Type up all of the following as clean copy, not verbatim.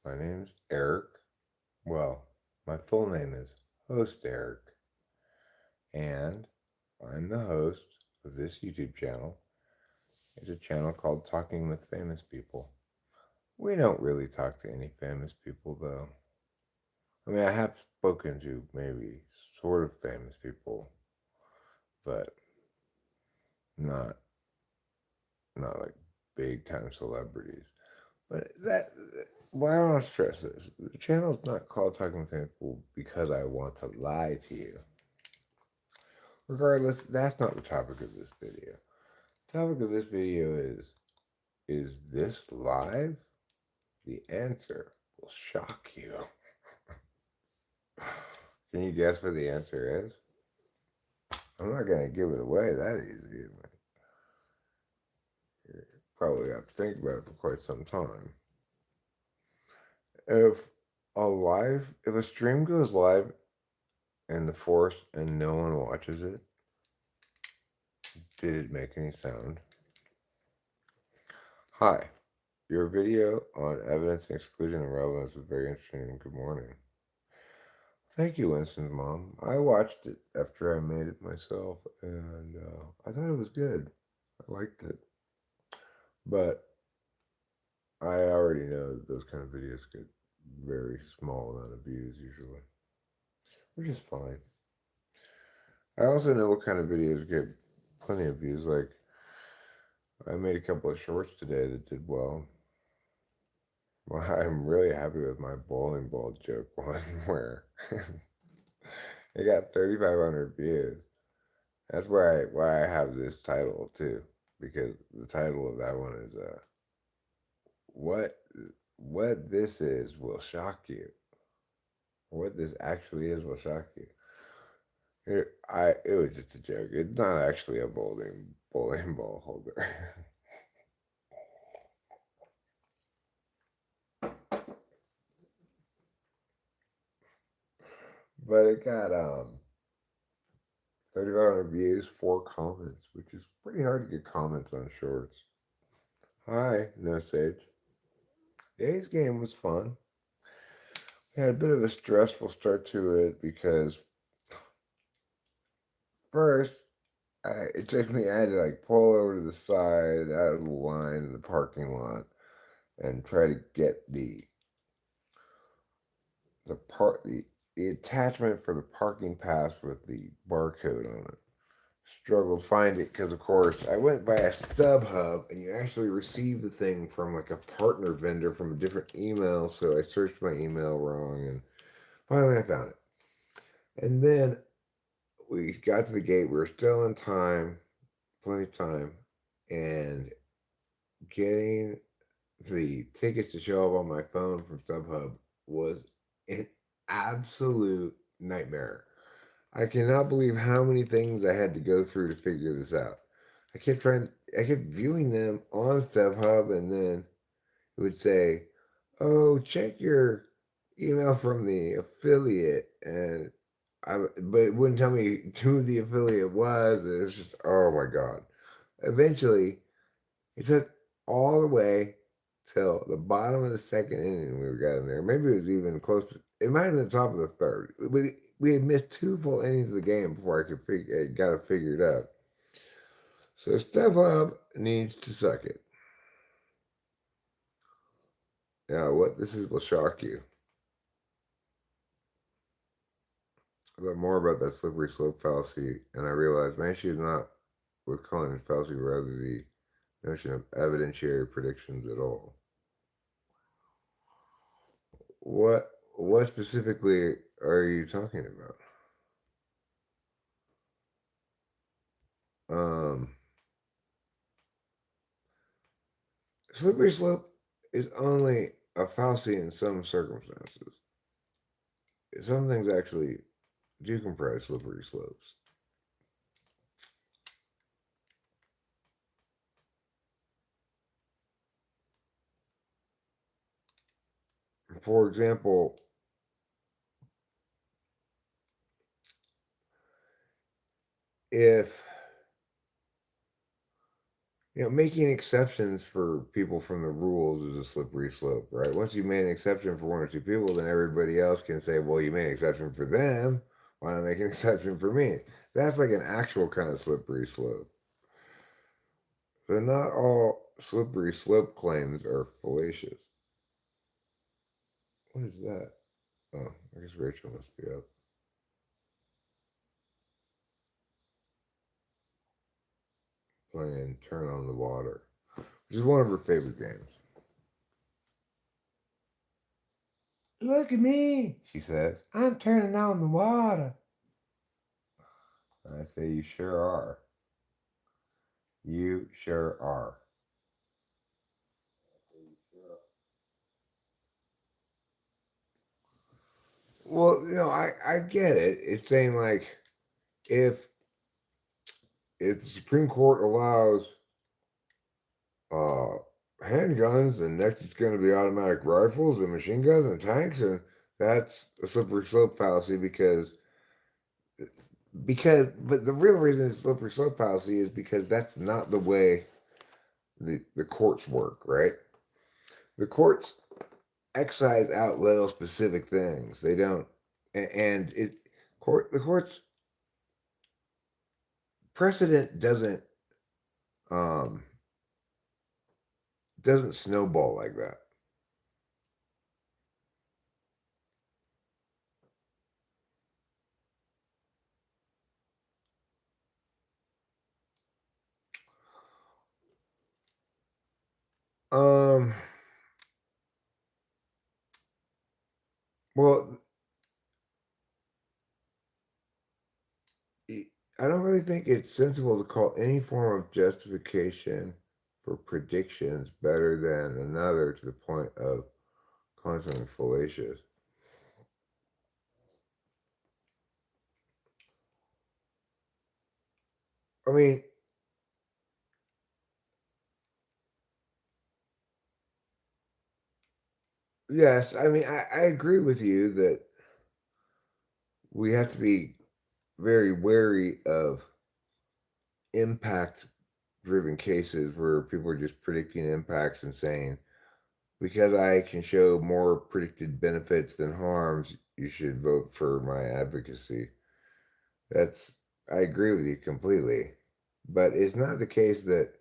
My name's Eric. Well, my full name is Host Eric, and I'm the host of this YouTube channel. It's a channel called Talking with Famous People. We don't really talk to any famous people, though. I mean, I have spoken to maybe sort of famous people, but not not like big time celebrities. But why I want to stress this: the channel's not called Talking with Famous People because I want to lie to you. Regardless, that's not the topic of this video. The topic of this video is this live? The answer will shock you. Can you guess what the answer is? I'm not gonna give it away that easy. You probably have to think about it for quite some time. If if a stream goes live in the forest and no one watches it, did it make any sound? Hi, your video on evidence and exclusion and relevance is very interesting. Good morning. Thank you, Winston's mom. I watched it after I made it myself, and I thought it was good. I liked it. But I already know that those kind of videos get very small amount of views usually, which is fine. I also know what kind of videos get plenty of views. Like, I made a couple of shorts today that did well. Well, I'm really happy with my bowling ball joke one where it got 3,500 views. That's why I have this title too, because the title of that one is what what this is will shock you. What this actually is will shock you. It was just a joke. It's not actually a bowling ball holder. But it got 3,500 views, 4 comments, which is pretty hard to get comments on shorts. Hi, No Sage. Today's game was fun. We had a bit of a stressful start to it because first it took me. I had to like pull over to the side out of the line in the parking lot and try to get the part the attachment for the parking pass with the barcode on it. Struggled to find it because, of course, I went by a StubHub and you actually receive the thing from like a partner vendor from a different email. So I searched my email wrong and finally I found it. And then we got to the gate. We were still in time, plenty of time, and getting the tickets to show up on my phone from StubHub was an absolute nightmare. I cannot believe how many things I had to go through to figure this out. I kept viewing them on StubHub, and then it would say, "Oh, check your email from the affiliate," but it wouldn't tell me who the affiliate was. It was just, oh my god. Eventually, it took all the way till the bottom of the second inning we got in there. Maybe it was even close to, it might have been the top of the third. We had missed 2 full innings of the game before I got it figured out. So Step Up needs to suck it. Now, what this is will shock you. I learned more about that slippery slope fallacy, and I realized my issue is not with calling it fallacy, but rather the notion of evidentiary predictions at all. What specifically are you talking about? Um, Slippery slope is only a fallacy in some circumstances. Some things actually do comprise slippery slopes. For example, if Making exceptions for people from the rules is a slippery slope, right? Once you made an exception for one or two people, then everybody else can say, well, you made an exception for them. Why not make an exception for me? That's like an actual kind of slippery slope. So not all slippery slope claims are fallacious. What is that? Oh, I guess Rachel must be up. Playing Turn on the Water, which is one of her favorite games. Look at me, she says. I'm turning on the water. I say, you sure are. You sure are. Well, I get it. It's saying like if if the Supreme Court allows uh handguns, and next it's going to be automatic rifles and machine guns and tanks, and that's a slippery slope fallacy but the real reason it's slippery slope fallacy is because that's not the way the courts work, right? The courts excise out little specific things. They don't, and it the courts precedent um doesn't snowball like that. Um, well, I don't really think it's sensible to call any form of justification for predictions better than another to the point of calling something fallacious. I mean, yes, I mean, I agree with you that we have to be very wary of impact driven cases where people are just predicting impacts and saying, because I can show more predicted benefits than harms, you should vote for my advocacy. That's, I agree with you completely. But it's not the case that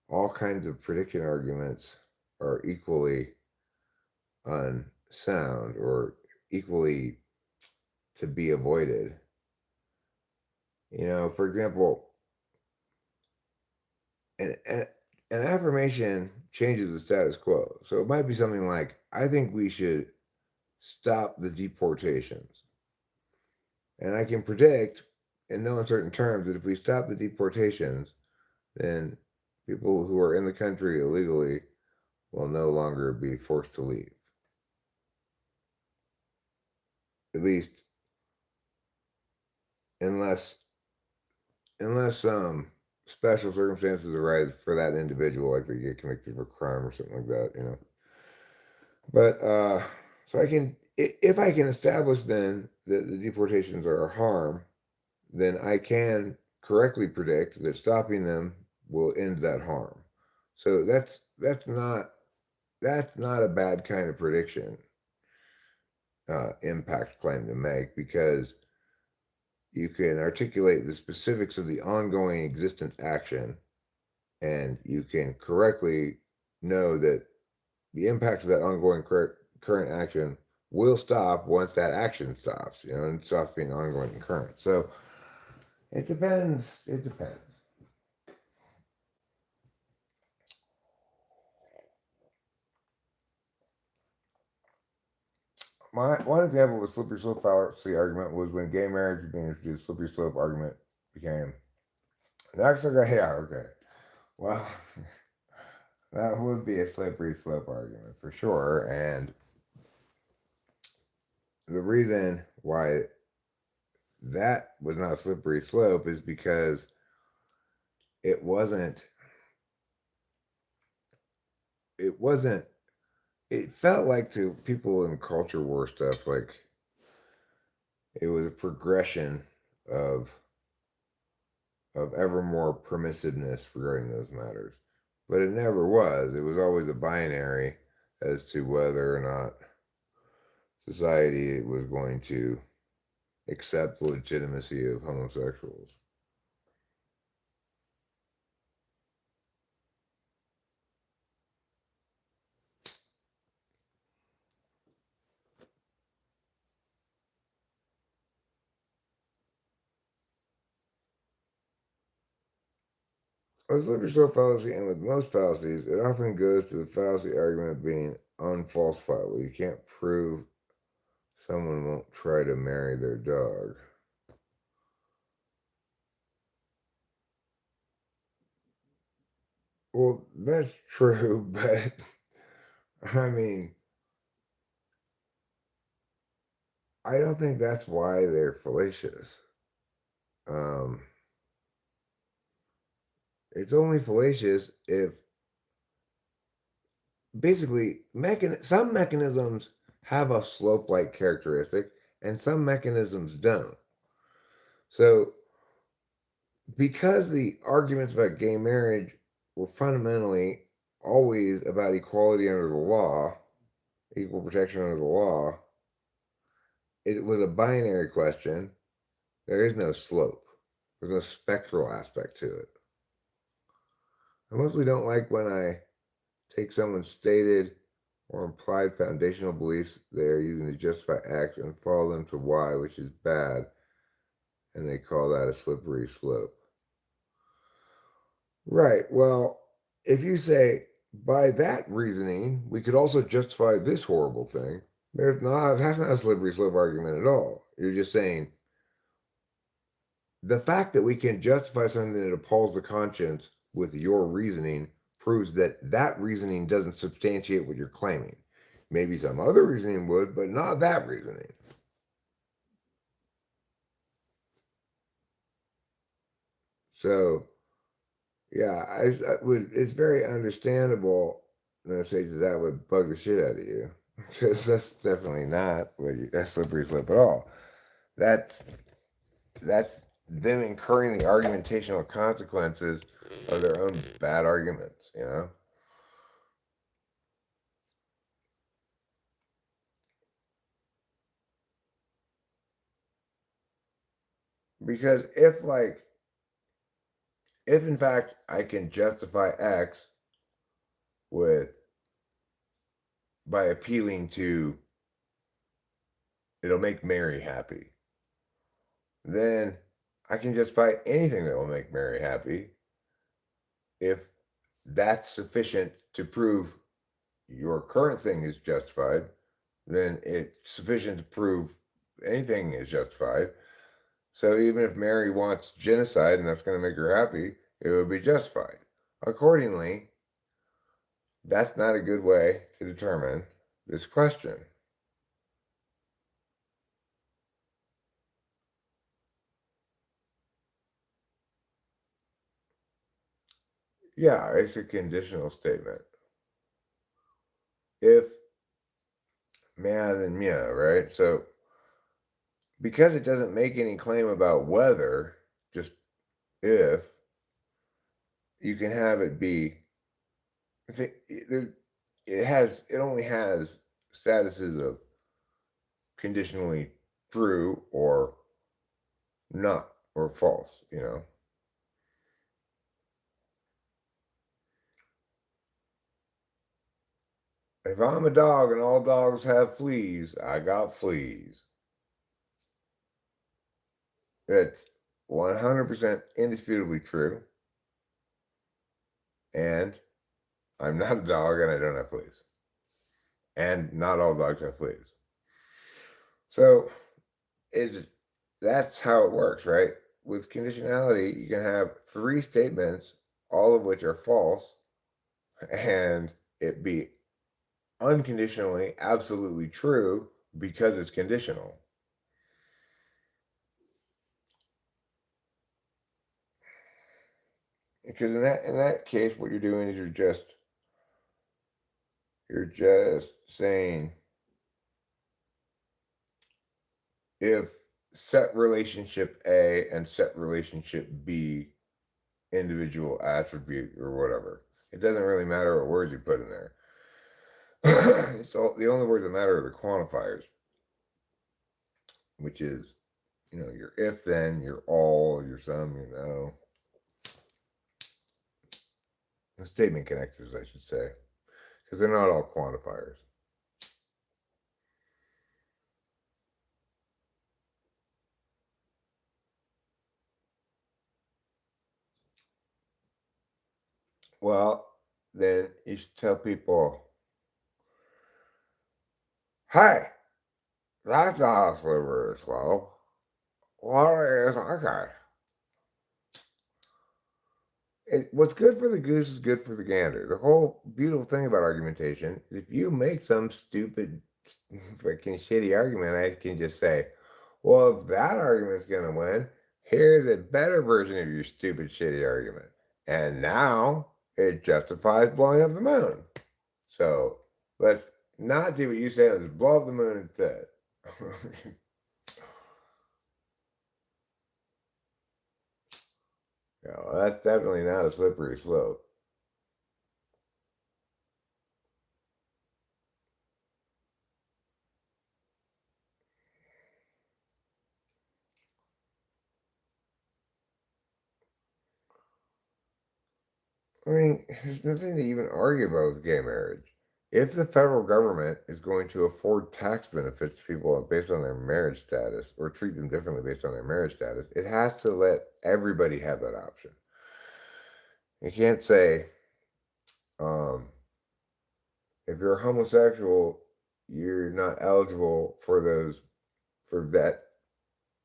all kinds of prediction arguments are equally unsound or equally to be avoided. For example, an, an affirmation changes the status quo. So it might be something like, I think we should stop the deportations. And I can predict in no uncertain terms that if we stop the deportations, then people who are in the country illegally will no longer be forced to leave. At least unless special circumstances arise for that individual, like they get convicted of a crime or something like that. But so if I can establish then that the deportations are a harm, then I can correctly predict that stopping them will end that harm. So that's not a bad kind of prediction impact claim to make, because you can articulate the specifics of the ongoing existent action, and you can correctly know that the impact of that ongoing current action will stop once that action stops, and stops being ongoing and current. So it depends. It depends. One example of a slippery slope fallacy argument was when gay marriage was being introduced. Slippery slope argument became that's okay. Yeah, okay. Well, that would be a slippery slope argument for sure. And the reason why that was not a slippery slope is because it wasn't, it wasn't, it felt like to people in culture war stuff, like it was a progression of of ever more permissiveness regarding those matters. but it never was. It was always a binary as to whether or not society was going to accept the legitimacy of homosexuals. With literature fallacy and with most fallacies, it often goes to the fallacy argument being unfalsifiable. You can't prove someone won't try to marry their dog. Well, that's true, but I mean, I don't think that's why they're fallacious. Um, it's only fallacious if basically some mechanisms have a slope-like characteristic and some mechanisms don't. So, because the arguments about gay marriage were fundamentally always about equality under the law, equal protection under the law, it was a binary question. There is no slope. There's no spectral aspect to it. I mostly don't like when I take someone's stated or implied foundational beliefs they are using to justify X and follow them to Y, which is bad, and they call that a slippery slope. Right. Well, if you say, by that reasoning, we could also justify this horrible thing, that's not a slippery slope argument at all. You're just saying the fact that we can justify something that appalls the conscience with your reasoning proves that that reasoning doesn't substantiate what you're claiming. Maybe some other reasoning would, but not that reasoning. So, yeah, I would. It's very understandable that say that would bug the shit out of you because that's definitely not that's slippery slope at all. That's that's them incurring the argumentational consequences of their own bad arguments. Because if in fact I can justify X with by appealing to it'll make Mary happy, then I can justify anything that will make Mary happy if that's sufficient to prove your current thing is justified, then it's sufficient to prove anything is justified. So even if Mary wants genocide and that's going to make her happy, it would be justified. Accordingly, that's not a good way to determine this question. Yeah, it's a conditional statement. If Mia, then Mia, right? So because it doesn't make any claim about whether, just if, you can have it be, if it only has statuses of conditionally true or not or false. If I'm a dog and all dogs have fleas, I got fleas. That's 100% indisputably true. And I'm not a dog and I don't have fleas. And not all dogs have fleas. So it's that's how it works, right? With conditionality, you can have three statements, all of which are false, and it be unconditionally absolutely true because it's conditional. Because in that case, what you're doing is you're just saying if set relationship A and set relationship B individual attribute or whatever. It doesn't really matter what words you put in there. The only words that matter are the quantifiers, which is, your if then, your all, your some, your no. The statement connectors, I should say, because they're not all quantifiers. Well, then you should tell people, hey, that's not a slippery slope. What is okay? What's good for the goose is good for the gander. The whole beautiful thing about argumentation is if you make some stupid, freaking shitty argument, I can just say, well, if that argument's going to win, here's a better version of your stupid, shitty argument. And now it justifies blowing up the moon. So let's not do what you say, let's blow up the moon instead. That's definitely not a slippery slope. I mean, there's nothing to even argue about with gay marriage. If the federal government is going to afford tax benefits to people based on their marriage status or treat them differently based on their marriage status, it has to let everybody have that option. You can't say, um, if you're a homosexual, you're not eligible for that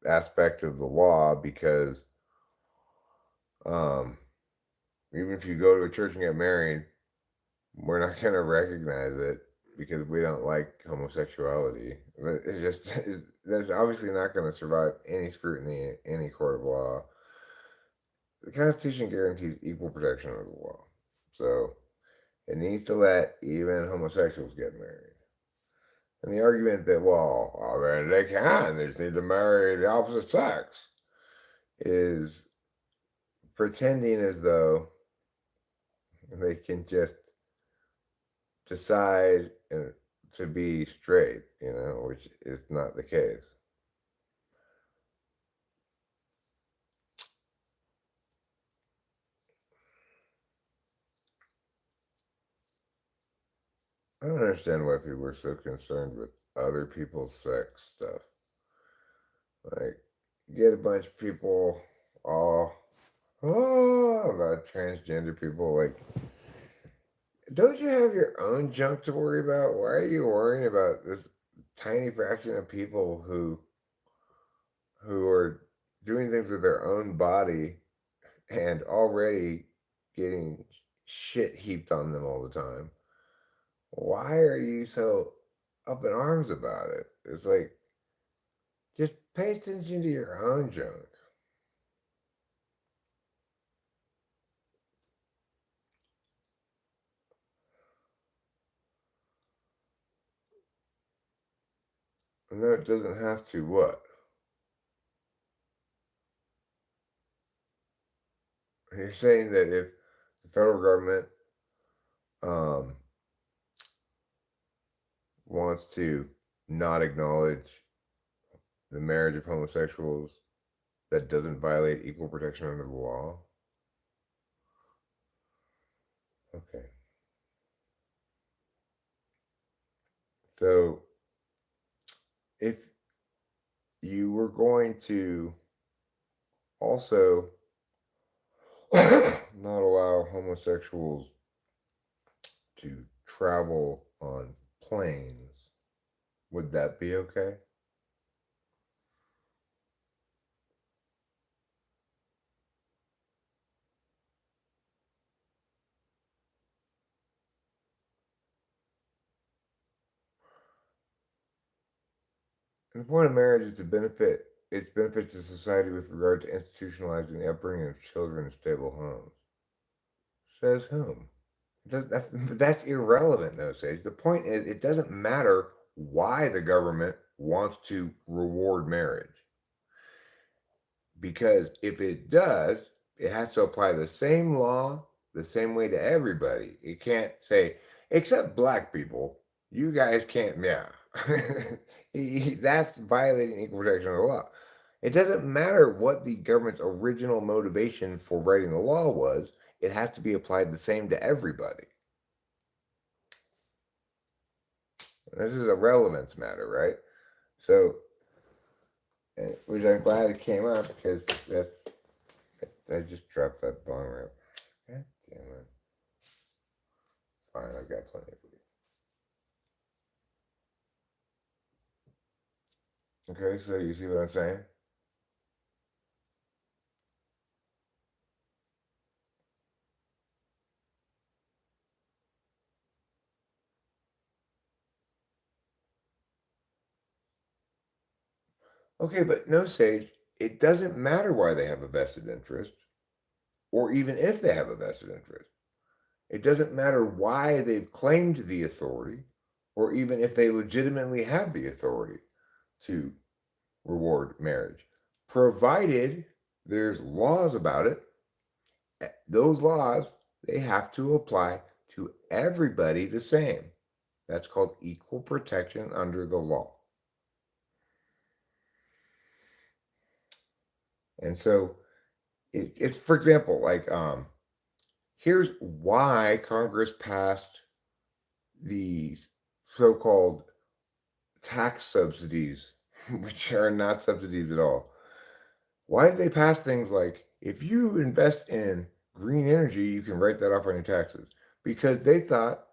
aspect of the law because um, even if you go to a church and get married, we're not going to recognize it because we don't like homosexuality. It's just, that's obviously not going to survive any scrutiny in any court of law. The Constitution guarantees equal protection of the law. So it needs to let even homosexuals get married. And the argument that, well, I mean, they can, they just need to marry the opposite sex, is pretending as though they can just decide to be straight, which is not the case. I don't understand why people are so concerned with other people's sex stuff. Like, you get a bunch of people all, about transgender people. Like, don't you have your own junk to worry about? Why are you worrying about this tiny fraction of people who are doing things with their own body and already getting shit heaped on them all the time? Why are you so up in arms about it? It's like, just pay attention to your own junk. No, it doesn't have to. What? You're saying that if the federal government um, wants to not acknowledge the marriage of homosexuals, that doesn't violate equal protection under the law? Okay. So if you were going to also not allow homosexuals to travel on planes, would that be okay? And the point of marriage is to benefit its benefits to society with regard to institutionalizing the upbringing of children in stable homes. Says whom? That's irrelevant, though, Sage. The point is, it doesn't matter why the government wants to reward marriage. Because if it does, it has to apply the same law the same way to everybody. It can't say, except black people, you guys can't, yeah. That's violating equal protection of the law. It doesn't matter what the government's original motivation for writing the law was, it has to be applied the same to everybody. This is a relevance matter, right? So, which I'm glad it came up because that's, I just dropped that bong rip. God damn it. Fine, I've got plenty of food. Okay, so you see what I'm saying? Okay, but no, Sage, it doesn't matter why they have a vested interest, or even if they have a vested interest. It doesn't matter why they've claimed the authority, or even if they legitimately have the authority to reward marriage, provided there's laws about it. Those laws, they have to apply to everybody the same. That's called equal protection under the law. And so it's, for example, like here's why Congress passed these so-called tax subsidies, which are not subsidies at all. Why did they pass things like if you invest in green energy, you can write that off on your taxes? Because they thought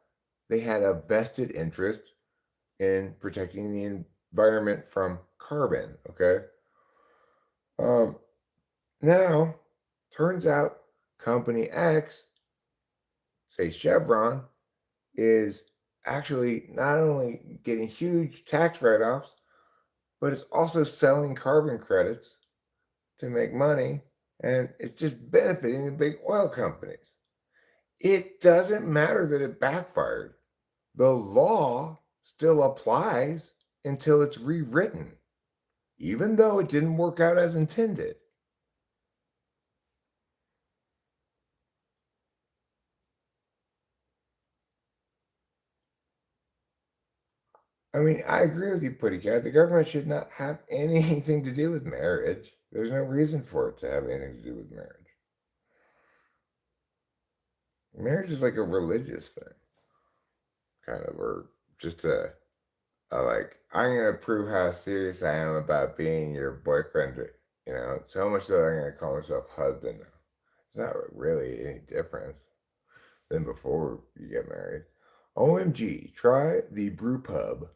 they had a vested interest in protecting the environment from carbon. Okay. Um, Now, turns out company X, say Chevron, is actually not only getting huge tax write offs, but it's also selling carbon credits to make money, and it's just benefiting the big oil companies. It doesn't matter that it backfired. The law still applies until it's rewritten, even though it didn't work out as intended. I mean, I agree with you, Putty Cat. The government should not have anything to do with marriage. There's no reason for it to have anything to do with marriage. Marriage is like a religious thing, kind of, or just a like, I'm going to prove how serious I am about being your boyfriend, so much that I'm going to call myself husband now. It's not really any difference than before you get married. OMG, try the brew pub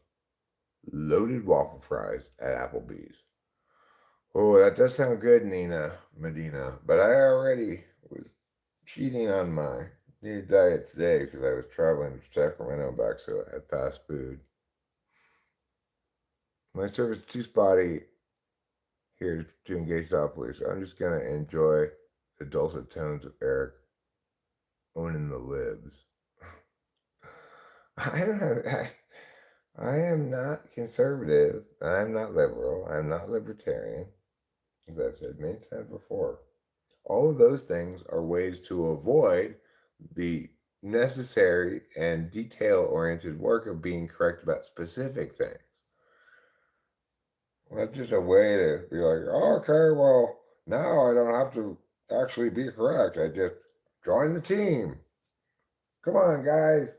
loaded waffle fries at Applebee's. Oh, that does sound good, Nina Medina. But I already was cheating on my new diet today because I was traveling to Sacramento back, so I had fast food. My service is too spotty here to engage thoughtfully, so I'm just gonna enjoy the dulcet tones of Eric owning the libs. I don't know. I am not conservative. I'm not liberal. I'm not libertarian, as I've said many times before. All of those things are ways to avoid the necessary and detail oriented work of being correct about specific things. Well, that's just a way to be like, oh, okay, well, now I don't have to actually be correct. I just join the team. Come on, guys.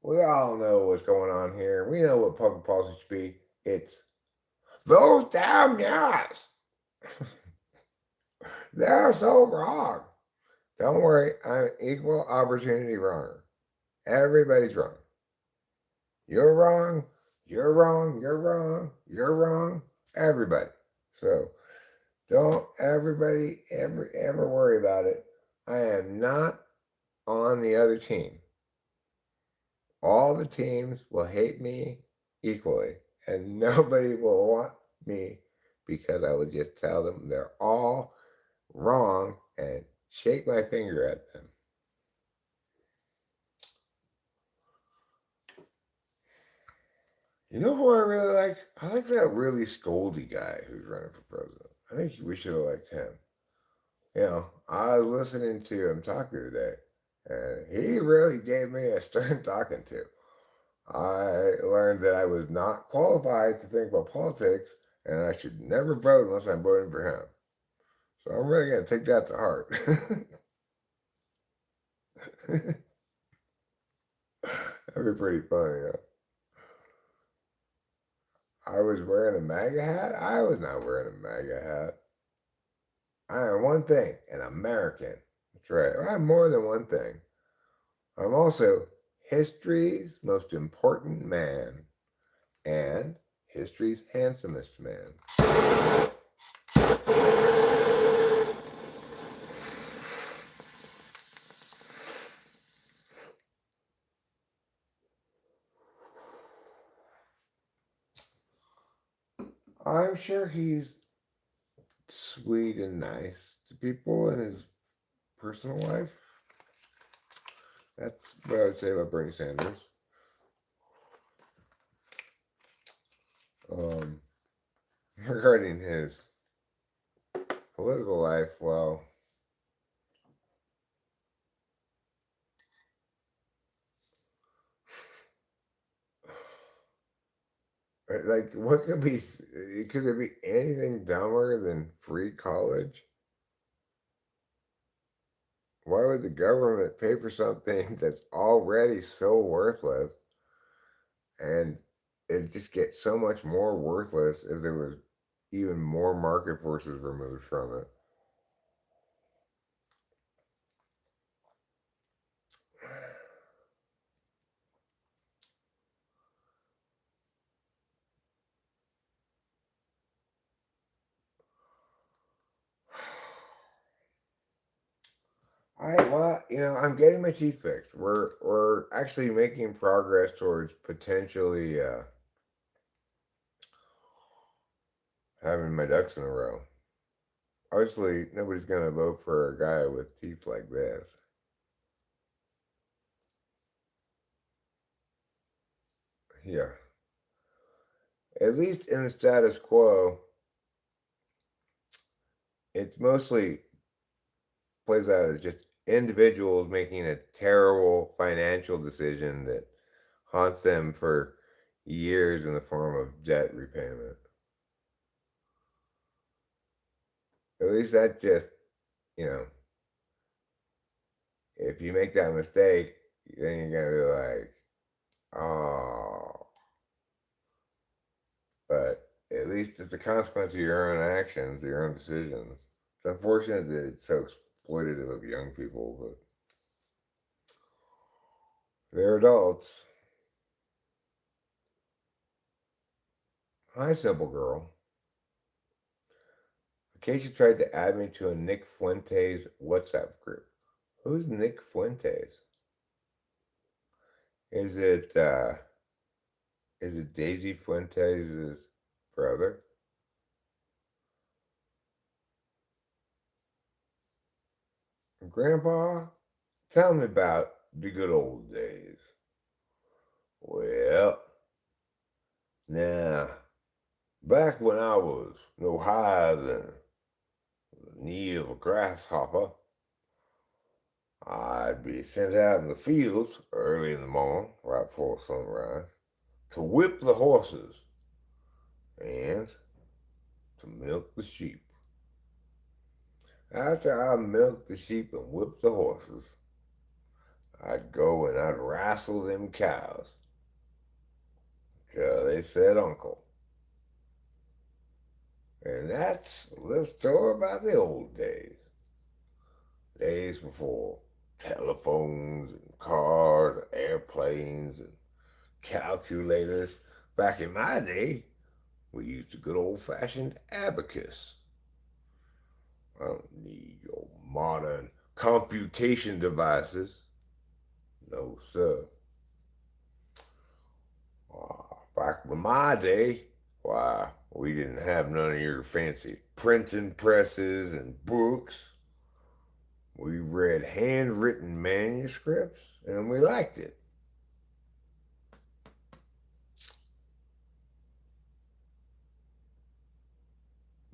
We all know what's going on here. We know what public policy should be. It's those damn yes. They're so wrong. Don't worry, I'm equal opportunity wronger. Everybody's wrong. You're wrong. You're wrong. You're wrong. You're wrong. Everybody. So don't everybody ever worry about it. I am not on the other team. All the teams will hate me equally, and nobody will want me because I would just tell them they're all wrong and shake my finger at them. You know who I really like? I like that really scoldy guy who's running for president. I think we should elect him. I was listening to him talk the other day, And he really gave me a stern talking to. I learned that I was not qualified to think about politics and I should never vote unless I'm voting for him. So I'm really going to take that to heart. That'd be pretty funny. I was wearing a MAGA hat? I was not wearing a MAGA hat. I am one thing, an American. That's right. I'm more than one thing. I'm also history's most important man and history's handsomest man. I'm sure he's sweet and nice to people in his personal life. That's what I would say about Bernie Sanders. Um, regarding his political life, well, like what could be? Could there be anything dumber than free college? Why would the government pay for something that's already so worthless and it just gets so much more worthless if there was even more market forces removed from it? I'm getting my teeth fixed. We're actually making progress towards potentially having my ducks in a row. Obviously, nobody's gonna vote for a guy with teeth like this. Yeah, at least in the status quo, it's mostly plays out as just individuals making a terrible financial decision that haunts them for years in the form of debt repayment. At least that just, you know, if you make that mistake, then you're gonna be like, oh, but at least it's a consequence of your own actions, your own decisions. It's unfortunate that it's so exploitative of young people, but they're adults. Hi, simple girl. Acacia tried to add me to a Nick Fuentes WhatsApp group. Who's Nick Fuentes? Is it uh is it Daisy Fuentes' brother? Grandpa, tell me about the good old days. Well, now, back when I was no higher than the knee of a grasshopper, I'd be sent out in the fields early in the morning, right before sunrise, to whip the horses and to milk the sheep. After I milked the sheep and whipped the horses, I'd go and I'd wrestle them cows till they said uncle. And that's a little story about the old days. Days before telephones and cars and airplanes and calculators. Back in my day, we used a good old fashioned abacus. I don't need your modern computation devices. No, sir. Back in my day, why, we didn't have none of your fancy printing presses and books. We read handwritten manuscripts and we liked it.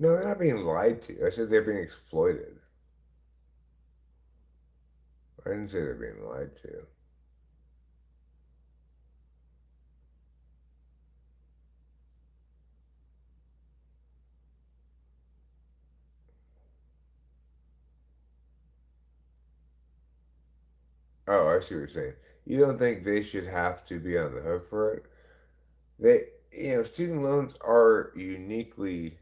No, they're not being lied to. I said they're being exploited. I didn't say they're being lied to. Oh, I see what you're saying. You don't think they should have to be on the hook for it? Student loans are uniquely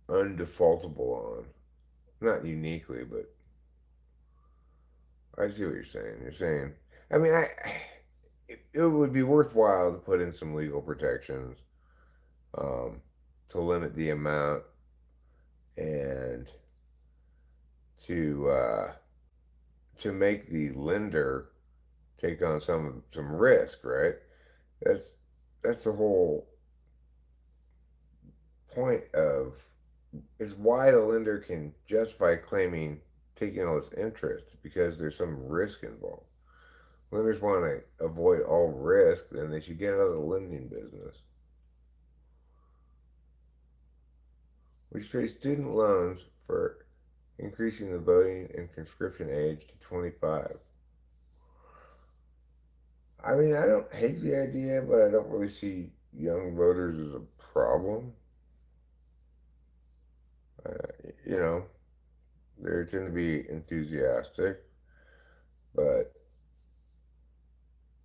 undefaultable on. Not uniquely, but I see what you're saying. You're saying, I mean, it would be worthwhile to put in some legal protections um, to limit the amount and to uh, to make the lender take on some risk, right? That's that's the whole point of is why the lender can justify claiming taking all this interest because there's some risk involved. Lenders want to avoid all risk, then they should get out of the lending business. Which trades student loans for increasing the voting and conscription age to 25. I mean, I don't hate the idea, but I don't really see young voters as a problem. You know, they tend to be enthusiastic, but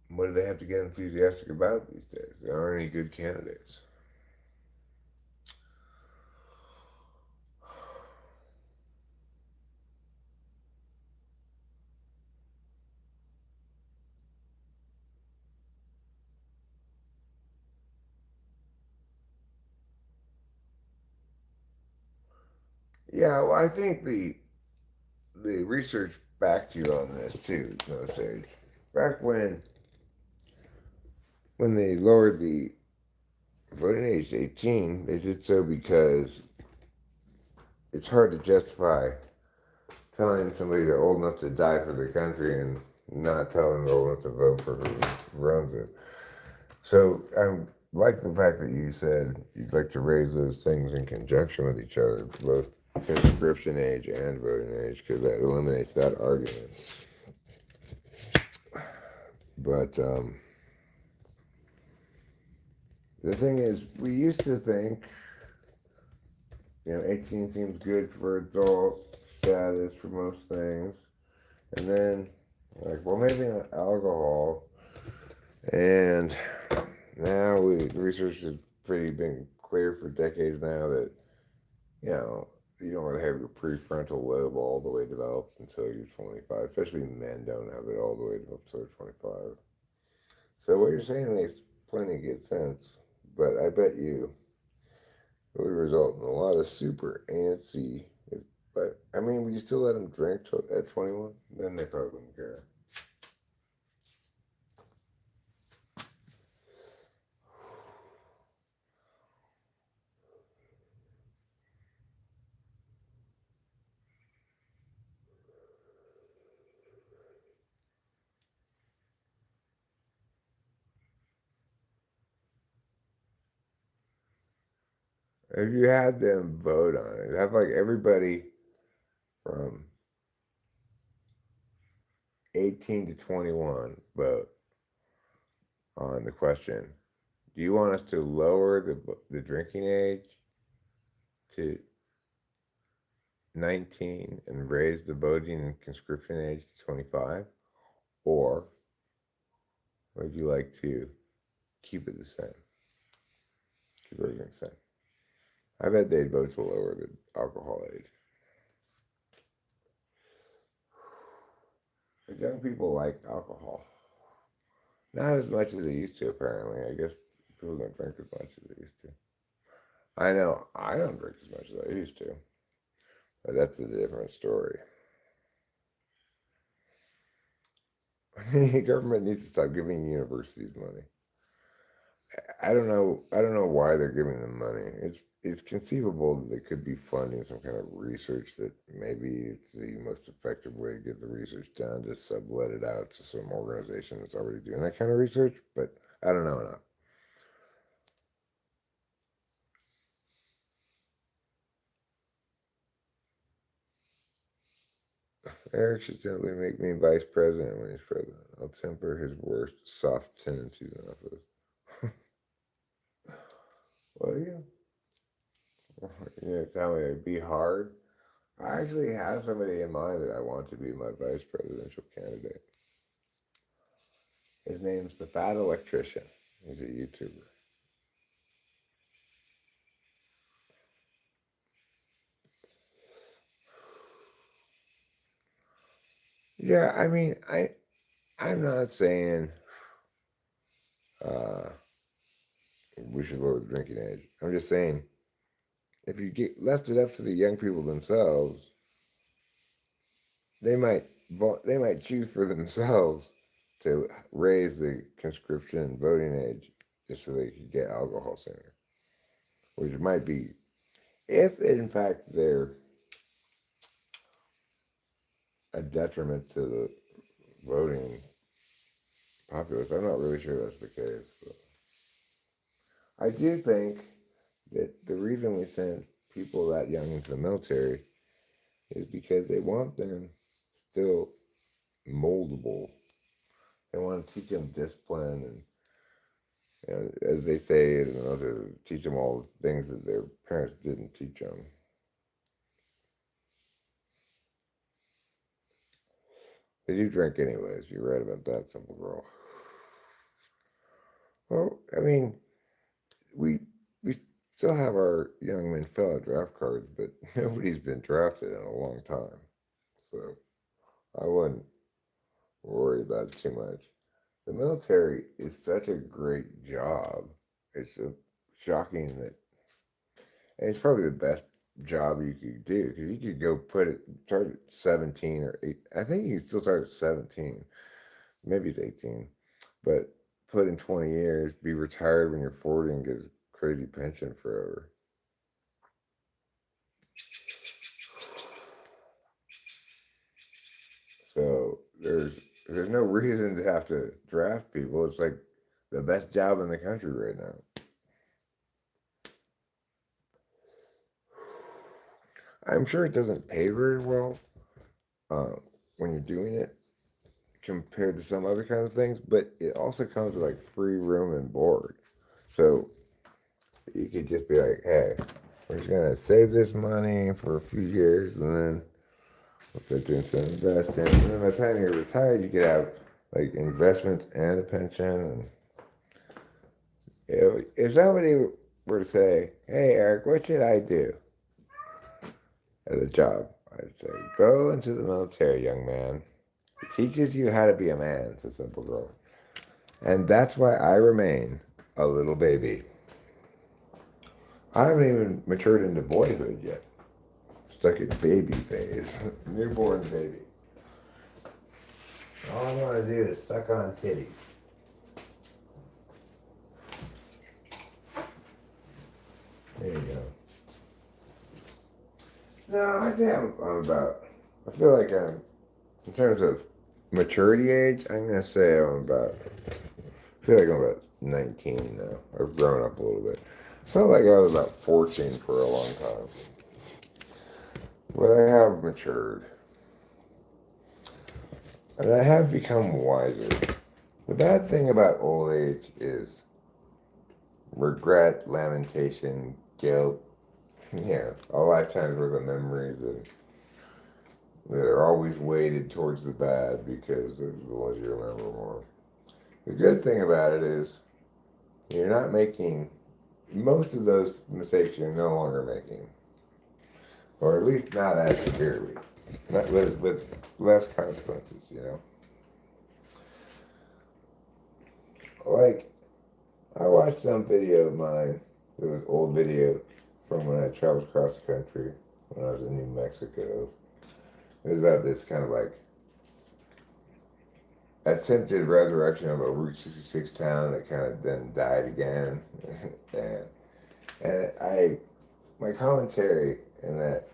what do they have to get enthusiastic about these days? There aren't any good candidates. Yeah, well, I think the research backed you on this too, no Sage. Back when they lowered the voting age to 18, they did so because it's hard to justify telling somebody they're old enough to die for the country and not telling them they're old enough to vote for who runs it. So I like the fact that you said you'd like to raise those things in conjunction with each other, both conscription age and voting age, because that eliminates that argument. But the thing is, we used to think, 18 seems good for adult status for most things. And then, like, well, maybe not alcohol. And now the research has pretty been clear for decades now that, you know, you don't really have your prefrontal lobe all the way developed until you're 25. Especially men don't have it all the way developed until they're 25. So what you're saying makes plenty good sense. But I bet you it would result in a lot of super antsy. But I mean, would you still let them drink at 21? Then they probably wouldn't care. If you had them vote on it, have like everybody from 18 to 21 vote on the question. Do you want us to lower the drinking age to 19 and raise the voting and conscription age to 25? Or would you like to keep it the same? Keep everything the same. I bet they'd vote to lower the alcohol age. But young people like alcohol. Not as much as they used to, apparently. I guess people don't drink as much as they used to. I know I don't drink as much as I used to, but that's a different story. The government needs to stop giving universities money. I don't know. I don't know why they're giving them money. It's conceivable that they could be funding some kind of research that maybe it's the most effective way to get the research done to sublet it out to some organization that's already doing that kind of research. But I don't know enough. Eric should simply make me vice president when he's president. I'll temper his worst soft tendencies in office. Well, yeah. Tell me it'd be hard. I actually have somebody in mind that I want to be my vice presidential candidate. His name's the Fat Electrician. He's a YouTuber. Yeah, I mean, I'm not saying uh, we should lower the drinking age. I'm just saying if you get left it up to the young people themselves, they might they might choose for themselves to raise the conscription voting age just so they could get alcohol sooner, which might be if in fact they're a detriment to the voting populace. I'm not really sure that's the case. But I do think that the reason we send people that young into the military is because they want them still moldable. They want to teach them discipline and, as they say, to teach them all the things that their parents didn't teach them. They do drink anyways. You're right about that, simple girl. Well, I mean, we we still have our young men fill out draft cards, but nobody's been drafted in a long time. So I wouldn't worry about it too much. The military is such a great job. It's shocking that, and it's probably the best job you could do because you could go start at 17 or 8. I think you can still start at 17. Maybe it's 18, but put in 20 years, be retired when you're 40 and get a crazy pension forever. So there's no reason to have to draft people. It's like the best job in the country right now. I'm sure it doesn't pay very well uh, when you're doing it compared to some other kinds of things, but it also comes with like free room and board. So you could just be like, hey, we're just gonna save this money for a few years and then we'll start doing some investing. And then by the time you're retired, you could have like investments and a pension. And if somebody were to say, hey, Eric, what should I do at a job? I'd say, go into the military, young man. It teaches you how to be a man, it's a simple girl. And that's why I remain a little baby. I haven't even matured into boyhood yet. Stuck in baby phase. Newborn baby. All I want to do is suck on titties. There you go. No, I think I'm about, I feel like in terms of maturity age, I'm going to say I feel like I'm about 19 now. I've grown up a little bit. I felt like I was about 14 for a long time. But I have matured. And I have become wiser. The bad thing about old age is regret, lamentation, guilt, a lifetime's worth of memories that are always weighted towards the bad because they're the ones you remember more. The good thing about it is you're not making most of those mistakes you're no longer making, or at least not as severely, not with less consequences. Like I watched some video of mine. It was old video from when I traveled across the country when I was in New Mexico. It was about this kind of like attempted resurrection of a Route 66 town that kind of then died again. and my commentary in that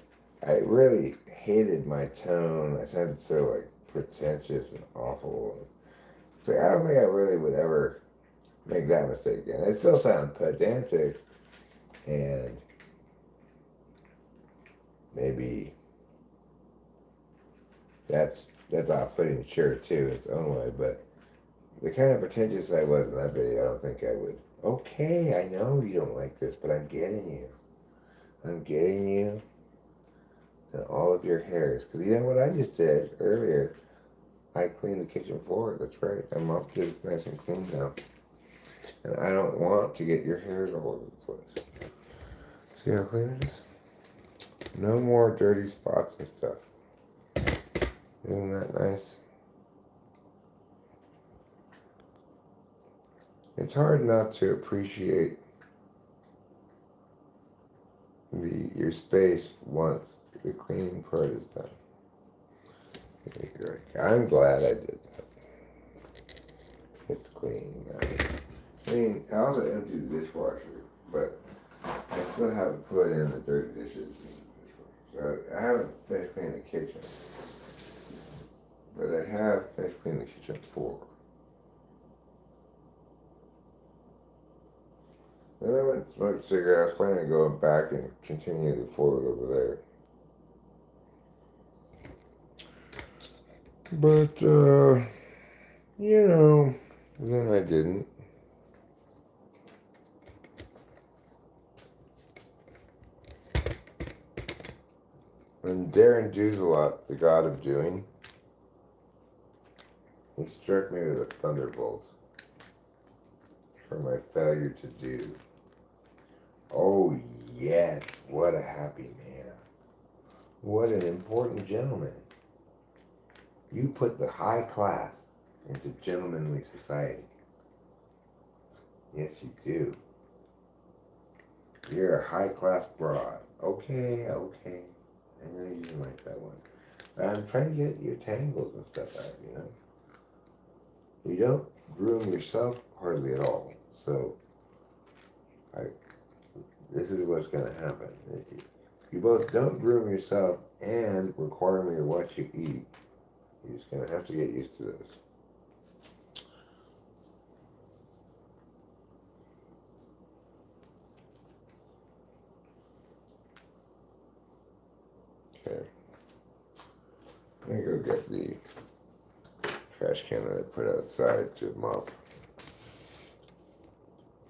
I really hated my tone. I sounded so like pretentious and awful. So I don't think I really would ever make that mistake again. It still sounds pedantic and, maybe that's off-putting, sure, too, its own way, but the kind of pretentious I was in that video, I don't think I would. Okay, I know you don't like this, but I'm getting you. I'm getting you and all of your hairs. Because you know what I just did earlier? I cleaned the kitchen floor. That's right. I mopped it nice and clean now. And I don't want to get your hairs all over the place. See how clean it is? No more dirty spots and stuff. Isn't that nice? It's hard not to appreciate your space once the cleaning part is done. You're like, I'm glad I did that. It's clean now. I mean, I also emptied the dishwasher, but I still haven't put in the dirty dishes in the dishwasher. So I haven't finished cleaning the kitchen, but I have finished cleaning the kitchen floor. Then I went and smoked a cigarette. I was planning to go back and continue the floor over there. But, you know, then I didn't. And Darren Duzalot, the god of doing, he struck me with a thunderbolt for my failure to do. Oh, yes, what a happy man. What an important gentleman. You put the high class into gentlemanly society. Yes, you do. You're a high class broad. Okay. I know you didn't like that one. But I'm trying to get your tangles and stuff out, you know. You don't groom yourself hardly at all. So, this is what's going to happen. You both don't groom yourself and require me to watch you eat. You're just going to have to get used to this. Okay. I'm going to go get the trash can that I put outside to mop.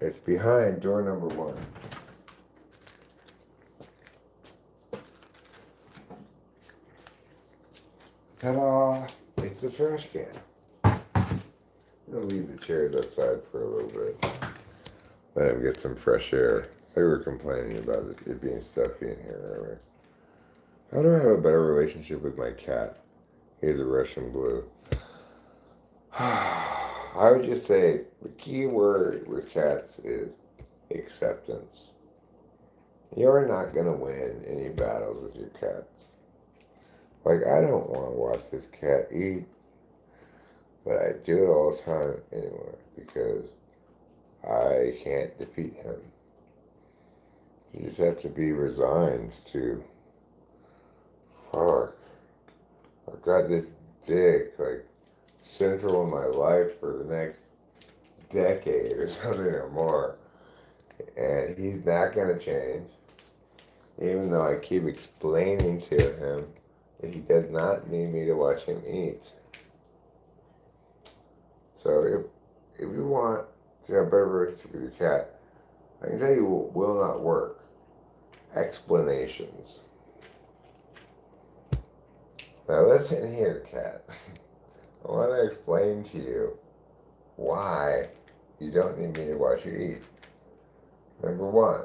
It's behind door number 1. Ta-da! It's the trash can. I'm going to leave the chairs outside for a little bit. Let him get some fresh air. They were complaining about it being stuffy in here earlier. How do I have a better relationship with my cat? He's a Russian blue. I would just say the key word with cats is acceptance. You're not going to win any battles with your cats. Like, I don't want to watch this cat eat, but I do it all the time anyway because I can't defeat him. You just have to be resigned to, fuck, I've got this dick, like, central in my life for the next decade or something or more. And he's not going to change, even though I keep explaining to him that he does not need me to watch him eat. So if you want to have a better relationship with your cat, I can tell you what will not work. Explanations. Now listen here, cat. I want to explain to you why you don't need me to watch you eat. Number 1,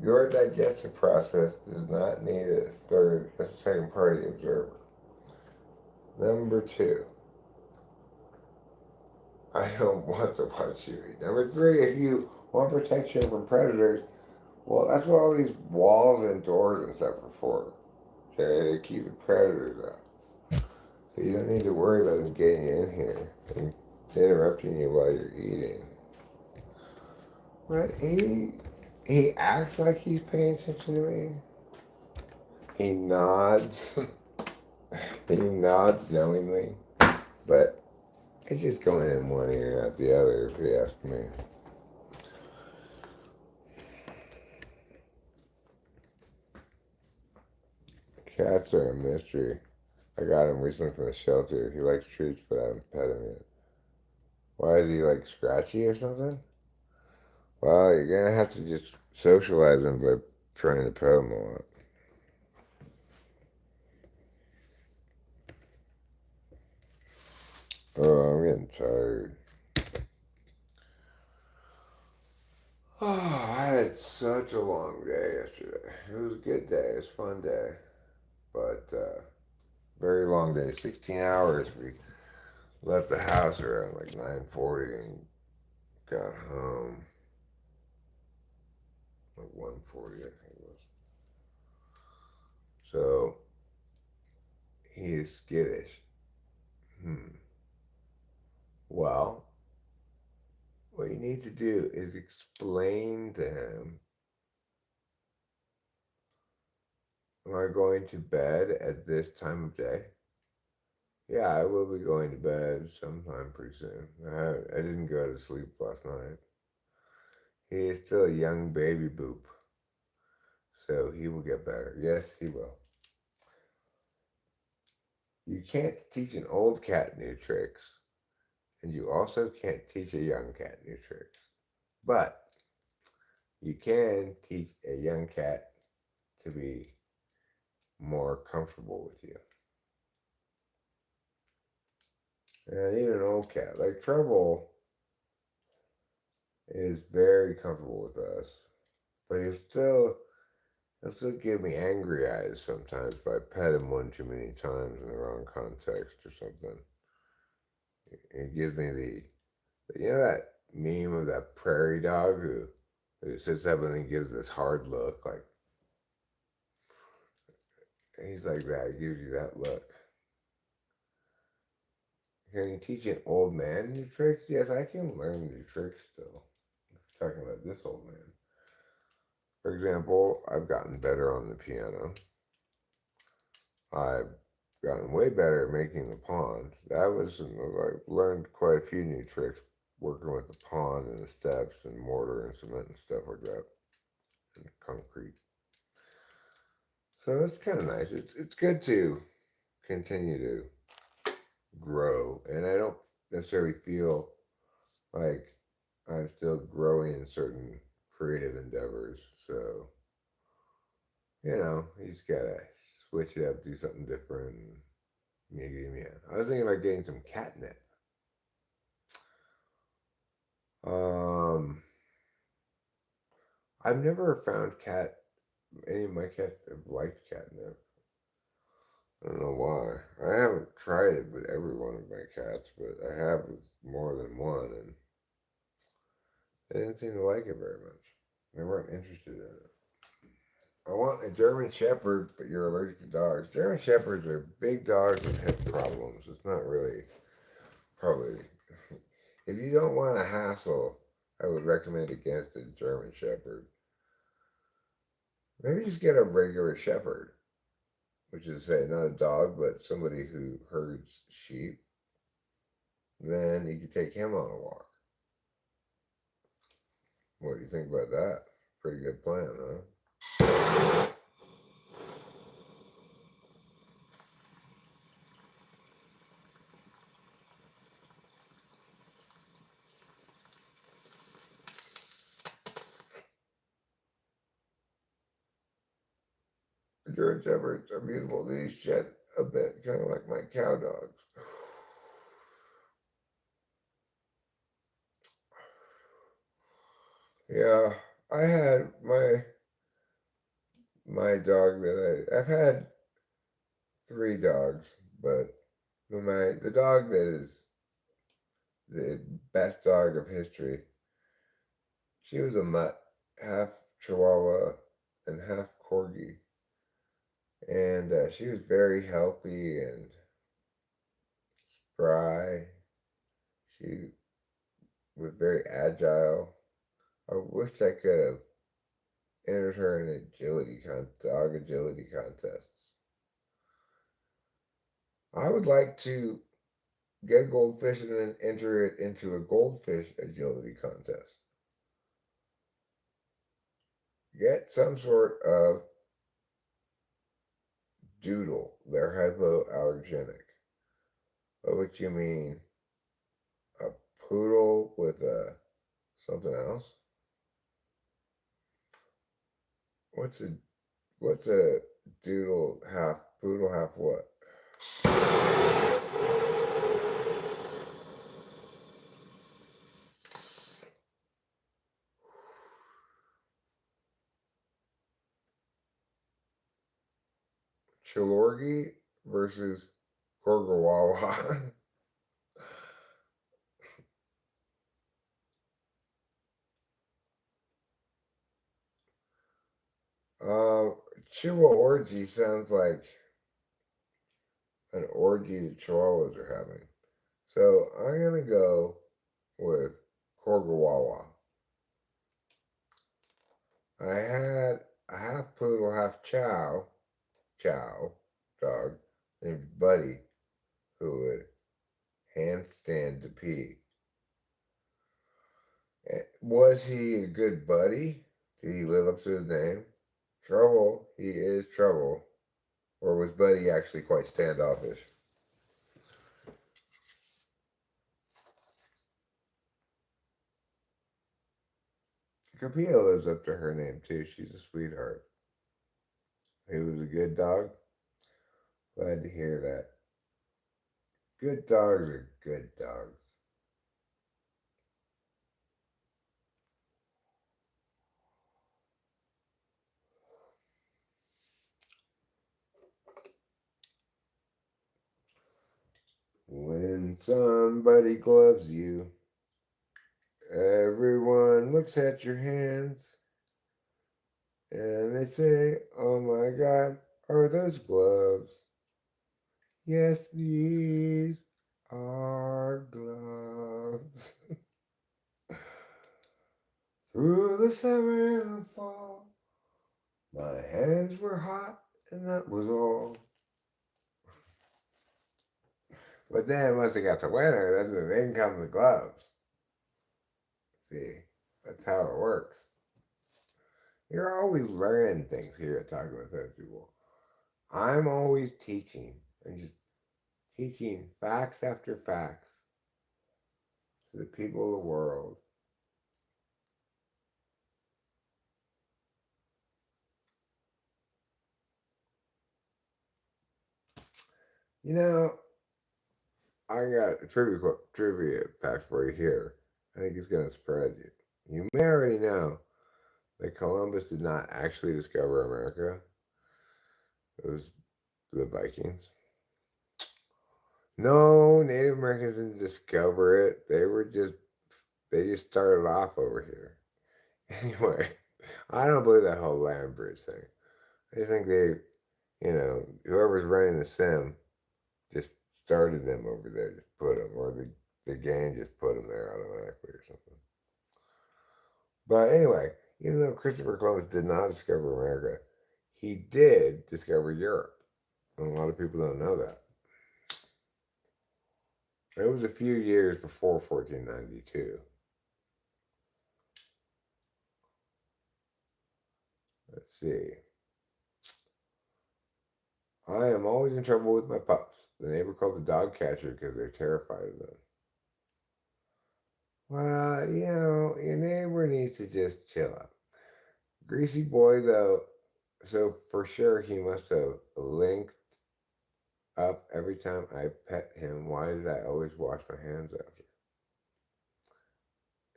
your digestive process does not need a second party observer. Number 2, I don't want to watch you eat. Number 3, if you want protection from predators, well, that's what all these walls and doors and stuff are for. Okay, they keep the predators out. So you don't need to worry about them getting in here and interrupting you while you're eating. What? He acts like he's paying attention to me. He nods. He nods knowingly. But it's just going in one ear and out the other, if you ask me. Cats are a mystery. I got him recently from the shelter. He likes treats, but I haven't pet him yet. Why is he like scratchy or something? Well, you're gonna have to just socialize him by trying to pet him a lot. Oh, I'm getting tired. Oh, I had such a long day yesterday. It was a good day. It was a fun day, but very long day. 16 hours. We left the house around like 9:40 and got home like 1:40, I think it was. So he is skittish. Hmm. Well, what you need to do is explain to him, am I going to bed at this time of day? Yeah, I will be going to bed sometime pretty soon. I didn't go to sleep last night. He is still a young baby boop, so he will get better. Yes, he will. You can't teach an old cat new tricks, and you also can't teach a young cat new tricks. But you can teach a young cat to be more comfortable with you. And even an old cat, like Trouble, is very comfortable with us, but he'll still give me angry eyes sometimes if I pet him one too many times in the wrong context or something. It gives me you know that meme of that prairie dog who sits up and then gives this hard look, like he's like that, he gives you that look. Can you teach an old man new tricks? Yes, I can learn new tricks still. I'm talking about this old man. For example, I've gotten better on the piano. I've gotten way better at making the pond. I've learned quite a few new tricks working with the pond and the steps and mortar and cement and stuff like that and concrete. So that's kind of nice. It's good to continue to grow, and I don't necessarily feel like I'm still growing in certain creative endeavors. So you just gotta switch it up, do something different. And yeah. I was thinking about getting some catnip. Um, I've never found any of my cats have liked catnip. I don't know why. I haven't tried it with every one of my cats, but I have with more than one, and they didn't seem to like it very much. They weren't interested in it. I want a German Shepherd, but you're allergic to dogs. German Shepherds are big dogs with hip problems. It's not really, probably. If you don't want a hassle, I would recommend against a German Shepherd. Maybe just get a regular Shepherd, which is, say, not a dog, but somebody who herds sheep. Then you could take him on a walk. What do you think about that? Pretty good plan, huh? German Shepherds are beautiful. These shed a bit, kind of like my cow dogs. Yeah, I had my dog I've had three dogs, but the dog that is the best dog of history, she was a mutt, half Chihuahua and half Corgi, and she was very healthy and spry. She was very agile. I wished I could have entered her in dog agility contests. I would like to get a goldfish and then enter it into a goldfish agility contest. Get some sort of doodle. They're hypoallergenic. What would you mean? A poodle with a something else? What's a what's a doodle half poodle half what? Chilorgi versus Gorgawawa. um, Chihuahua orgy sounds like an orgy that Chihuahuas are having. So I'm gonna go with Gorgawawa. I had a half poodle, half chow dog named Buddy who would handstand to pee. Was he a good buddy? Did he live up to his name? Trouble, he is trouble. Or was Buddy actually quite standoffish? Capilla lives up to her name too. She's a sweetheart. He was a good dog. Glad to hear that. Good dogs are good dogs. When somebody gloves you, everyone looks at your hands and they say, "Oh my God, are those gloves?" Yes, these are gloves. Through the summer and the fall, my hands were hot, and that was all. But then once it got to winter, then come the gloves. See, that's how it works. You're always learning things here at Talking with Those People. I'm always teaching. I'm just teaching facts after facts to the people of the world. You know, I got a trivia fact for you here. I think it's going to surprise you. You may already know that Columbus did not actually discover America. It was the Vikings. No, Native Americans didn't discover it. They just started off over here. Anyway, I don't believe that whole land bridge thing. I think whoever's running the sim just started them over there, just put them, or the game just put them there automatically or something. But anyway, even though Christopher Columbus did not discover America, he did discover Europe. And a lot of people don't know that. It was a few years before 1492. Let's see. I am always in trouble with my pups. The neighbor called the dog catcher because they're terrified of them. Well, your neighbor needs to just chill out. Greasy boy, though, so for sure he must have linked up every time I pet him. Why did I always wash my hands after?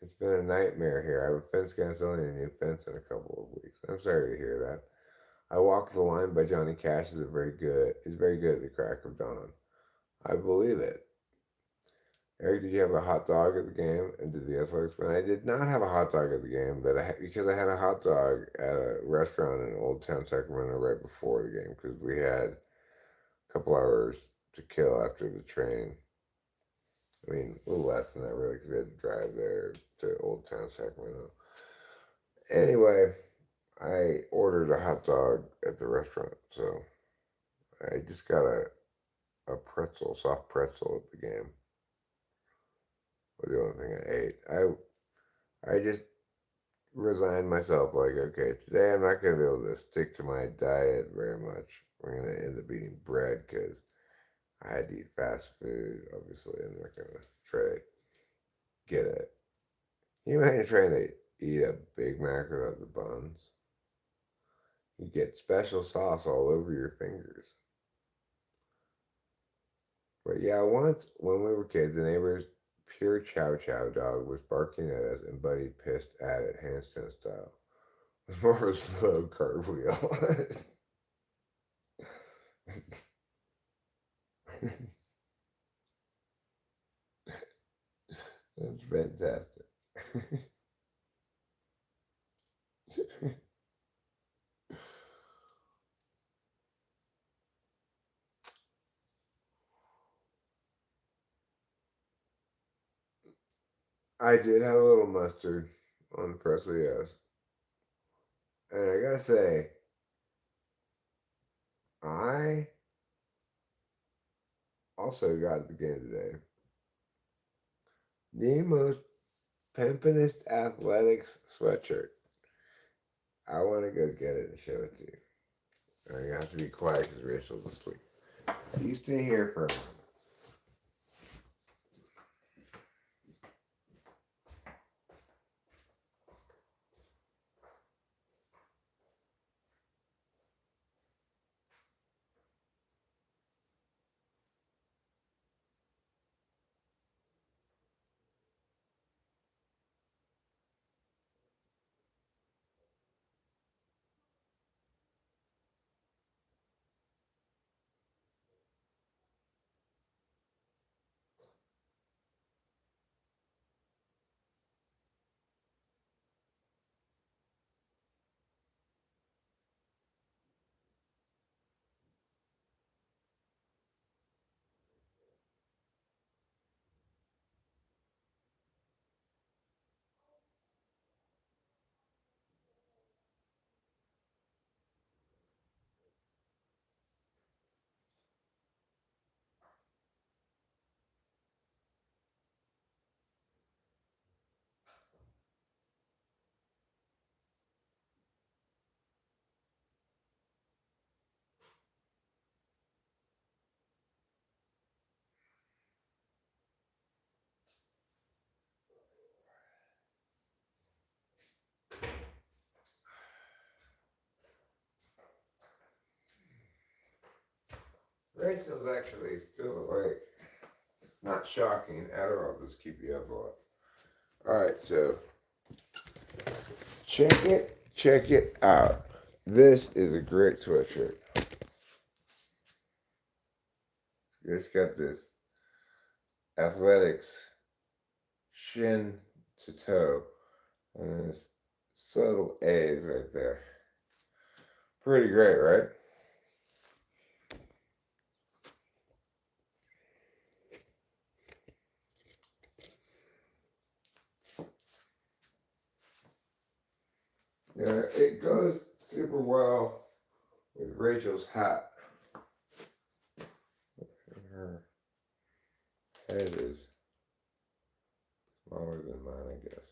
It's been a nightmare here. I have a fence against only a new fence in a couple of weeks. I'm sorry to hear that. I Walk the Line by Johnny Cash is very good at the crack of dawn. I believe it. Eric, did you have a hot dog at the game? And did the Athletics win? I did not have a hot dog at the game, but because I had a hot dog at a restaurant in Old Town Sacramento right before the game because we had a couple hours to kill after the train. I mean, a little less than that, really, because we had to drive there to Old Town Sacramento. Anyway, I ordered a hot dog at the restaurant, so I just got a pretzel, soft pretzel at the game. Was the only thing I ate. I just resigned myself like, okay, today I'm not going to be able to stick to my diet very much. I'm going to end up eating bread because I had to eat fast food. Obviously, I'm not going to try to get it. Can you imagine trying to eat a Big Mac without the buns? You get special sauce all over your fingers. But yeah, once when we were kids, the neighbor's pure chow chow dog was barking at us and Buddy pissed at it, handstand style. It was more of a slow cartwheel. That's fantastic. I did have a little mustard on the pretzel, yes. And I gotta say, I also got at the game today the most pimpinest athletics sweatshirt. I want to go get it and show it to you. And you have to be quiet because Rachel's asleep. You stay here for a moment. Rachel's actually still awake. Not shocking at all. Just keep you up a lot. Alright, so check it out. This is a great sweatshirt. It's got this athletics shin to toe, and this subtle A's right there. Pretty great, right? Yeah, it goes super well with Rachel's hat. Her head is smaller than mine, I guess.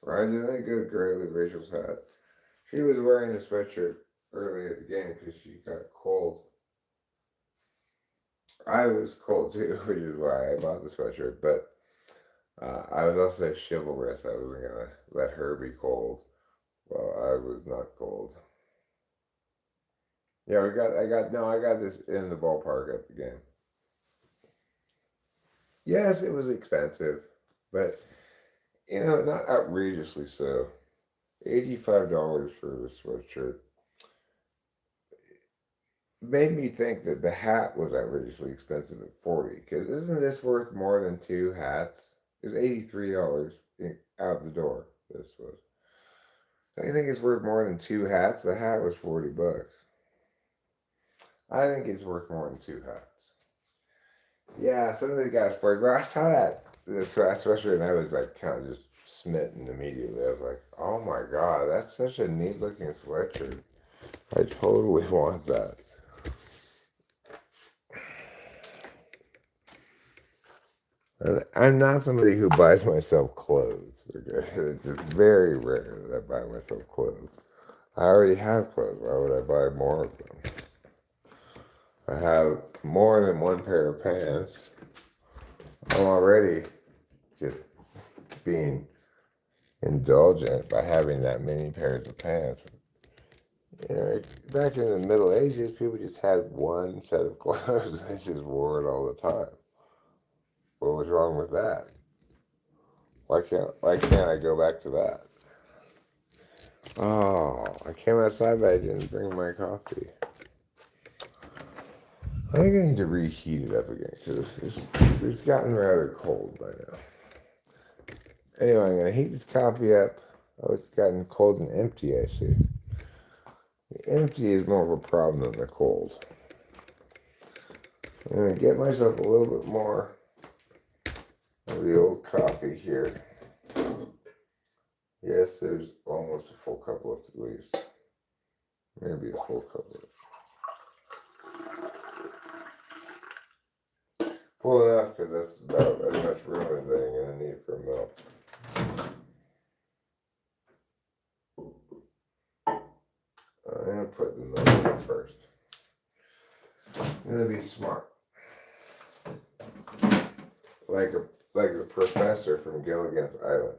Right? Didn't that go great with Rachel's hat? She was wearing the sweatshirt early at the game because she got cold. I was cold too, which is why I bought the sweatshirt. But I was also chivalrous. I wasn't gonna let her be cold while I was not cold. Yeah, I got this in the ballpark at the game. Yes, it was expensive, but not outrageously so. $85 for this sweatshirt made me think that the hat was outrageously expensive at 40. Because isn't this worth more than two hats? It's $83 out the door. This was. Don't you think it's worth more than two hats? The hat was $40. I think it's worth more than two hats. Yeah, some of the guys played. But I saw this sweatshirt, and I was like kind of just smitten immediately. I was like, "Oh my god, that's such a neat looking sweatshirt. I totally want that." I'm not somebody who buys myself clothes. Okay? It's just very rare that I buy myself clothes. I already have clothes. Why would I buy more of them? I have more than one pair of pants. I'm already just being indulgent by having that many pairs of pants. You know, back in the Middle Ages, people just had one set of clothes. They just wore it all the time. What was wrong with that? Why can't I go back to that? Oh, I came outside, but I didn't bring my coffee. I think I need to reheat it up again because it's gotten rather cold by now. Anyway, I'm gonna heat this coffee up. Oh, it's gotten cold and empty. I see. The empty is more of a problem than the cold. I'm gonna get myself a little bit more of the old coffee here. Yes, there's almost a full cup left at least. Maybe a full cup left. Full enough because that's about as much room as I'm going to need for milk. I'm going to put the milk in first. I'm going to be smart. Like the professor from Gilligan's Island.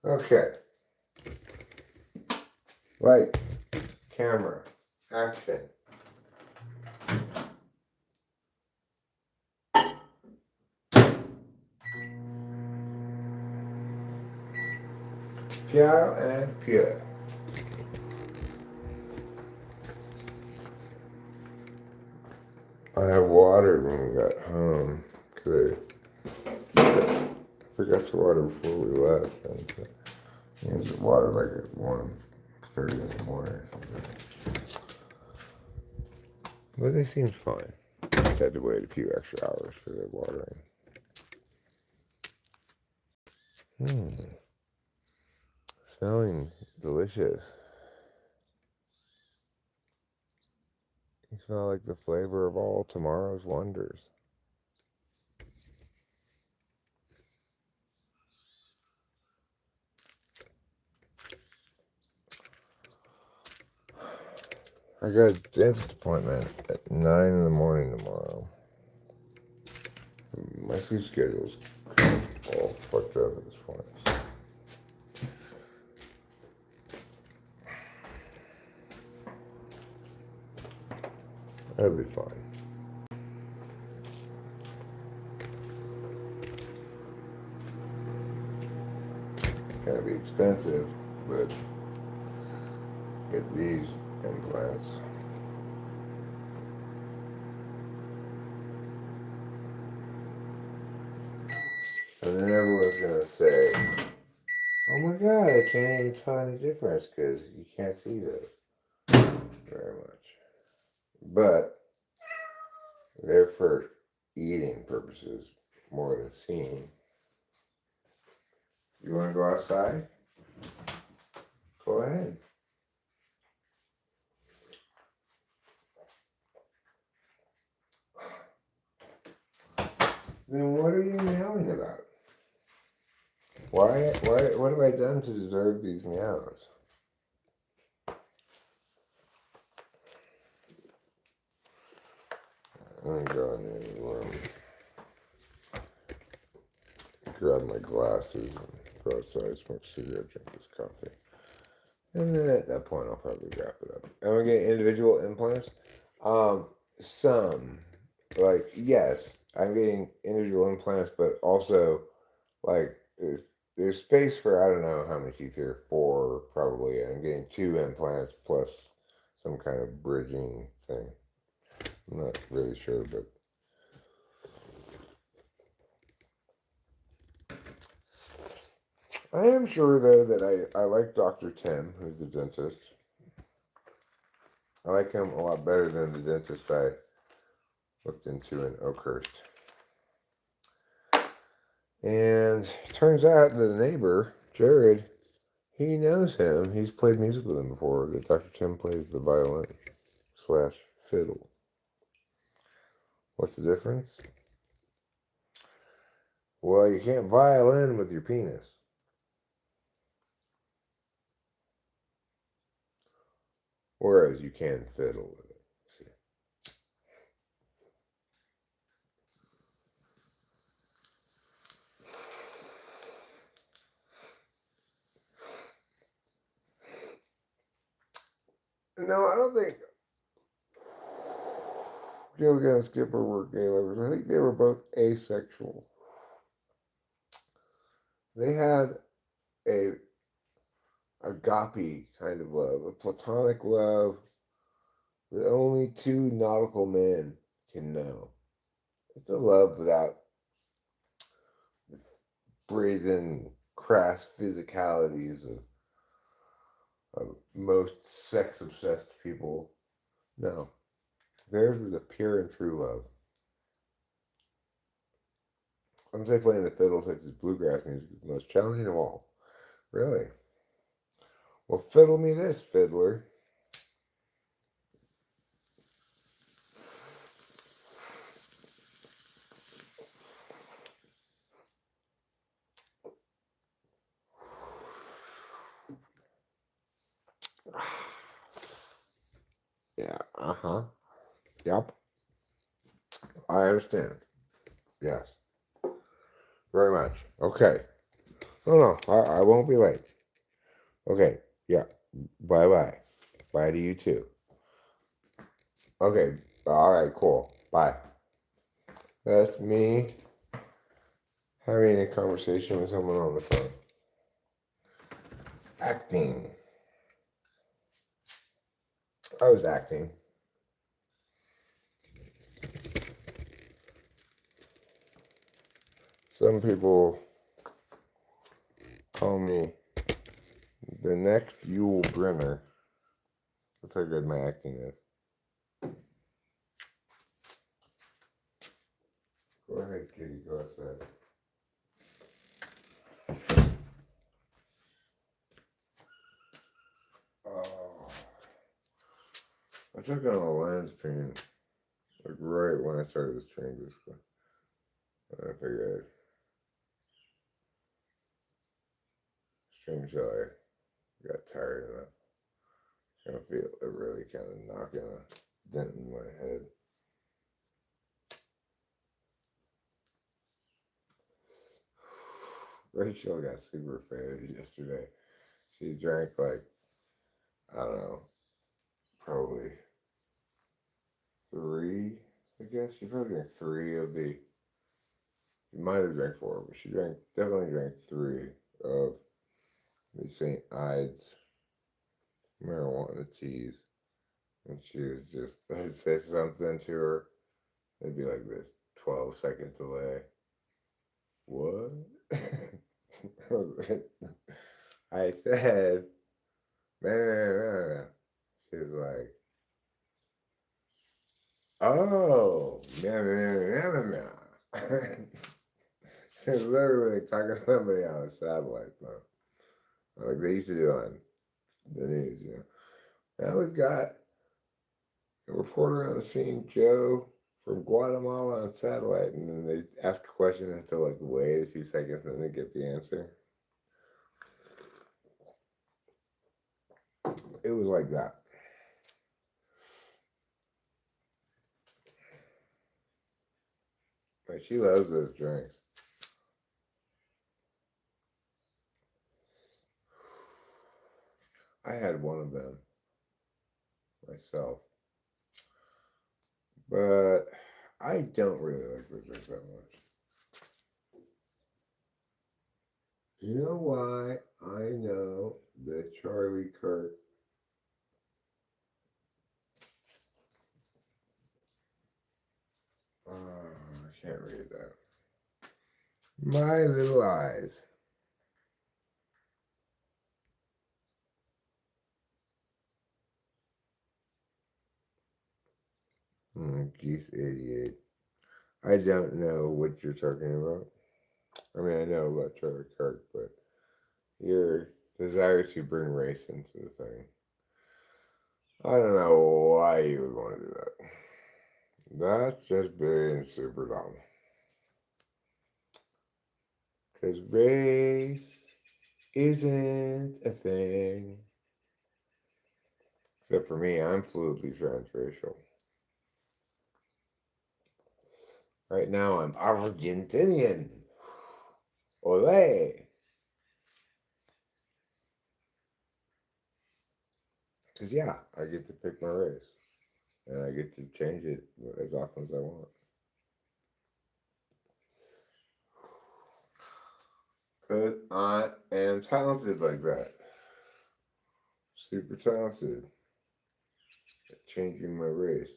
Okay. Lights, camera, action. Piano and Pierre. I watered when we got home because I forgot to water before we left. And it was water like at 1:30 in the morning or something. But they seemed fine. Just had to wait a few extra hours for the watering. Smelling delicious. You smell like the flavor of all tomorrow's wonders. I got a dentist appointment at 9 in the morning tomorrow. My sleep schedule's kind of all fucked up at this point. That'll be fine. Gonna be expensive, but get these implants. And then everyone's gonna say, oh my god, I can't even tell any difference because you can't see this very much. But they're for eating purposes more than seeing. You want to go outside? Go ahead. Then what are you meowing about? What have I done to deserve these meows? I'm gonna go in the room, grab my glasses, and go outside, smoke a cigarette, drink this coffee. And then at that point, I'll probably wrap it up. Am I getting individual implants? Some. Like, yes, I'm getting individual implants, but also, like, there's space for, I don't know how many teeth here, 4 probably. I'm getting 2 implants plus some kind of bridging thing. I'm not really sure, but I am sure, though, that I like Dr. Tim, who's the dentist. I like him a lot better than the dentist I looked into in Oakhurst. And it turns out the neighbor Jared, he knows him. He's played music with him before. That Dr. Tim plays the violin slash fiddle. What's the difference? Well, you can't violin with your penis. Whereas you can fiddle with it. See? No, I don't think Gilligan and Skipper were gay lovers. I think they were both asexual. They had a agape kind of love, a platonic love that only two nautical men can know. It's a love without the brazen, crass physicalities of most sex obsessed people. No, theirs was a pure and true love. I'm say playing the fiddle, such as bluegrass music, is the most challenging of all. Really? Well, fiddle me this, fiddler. Yeah, uh huh. Yep, I understand. Yes, very much. Okay. Oh, no, I won't be late. Okay, yeah. Bye bye. Bye to you too. Okay, all right, cool. Bye. That's me having a conversation with someone on the phone. Acting. I was acting. Some people call me the next Yul Brynner. That's how good my acting is. Go ahead, kitty, go outside. Oh, I took on a lens pain, like right when I started this training discipline. And I figured, strange how I got tired enough. Kind of feel it really kind of knocking a dent in my head. Rachel got super faded yesterday. She drank like, I don't know, probably three, I guess. She probably drank three of the, she might have drank four, but she definitely drank three of the St. Ides marijuana teas. And she was just, I'd say something to her, it'd be like this 12-second delay. What? I said, man. She's like, oh, man. It's literally like talking to somebody on a satellite phone. Like they used to do on the news, you know. Now we've got a reporter on the scene, Joe, from Guatemala on satellite, and then they ask a question and have to like wait a few seconds and then they get the answer. It was like that. Like she loves those drinks. I had one of them myself, but I don't really like those drinks that much. You know why I know that Charlie Kirk? I can't read that. My little eyes. Geese 88. I don't know what you're talking about. I mean, I know about Charlie Kirk, but your desire to bring race into the thing. I don't know why you would want to do that. That's just being super dumb. Because race isn't a thing. Except for me, I'm fluidly transracial. Right now, I'm Argentinian. Ole! Because, yeah, I get to pick my race. And I get to change it as often as I want. Because I am talented like that. Super talented at changing my race.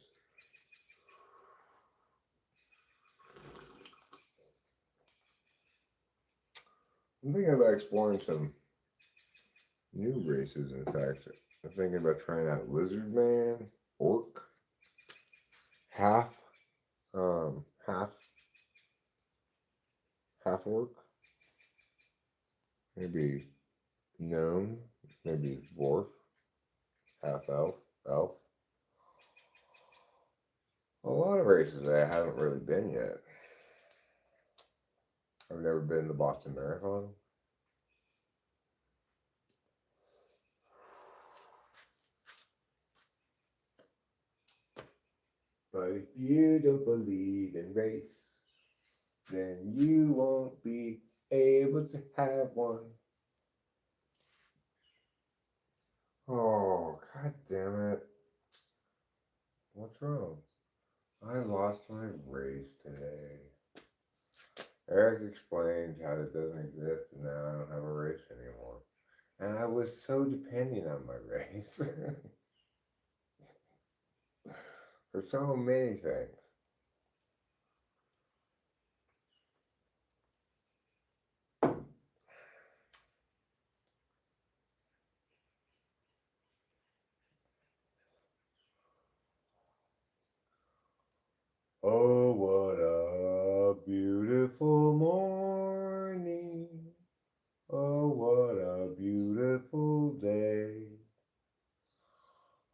I'm thinking about exploring some new races, in fact. I'm thinking about trying out lizard man, orc, half, um, half, half orc, maybe gnome, maybe dwarf, half elf, elf. A lot of races I haven't really been yet. I've never been to the Boston Marathon. But if you don't believe in race, then you won't be able to have one. Oh, god damn it. What's wrong? I lost my race today. Eric explained how it doesn't exist and now I don't have a race anymore. And I was so depending on my race for so many things. Oh, what a beautiful morning. Oh, what a beautiful day.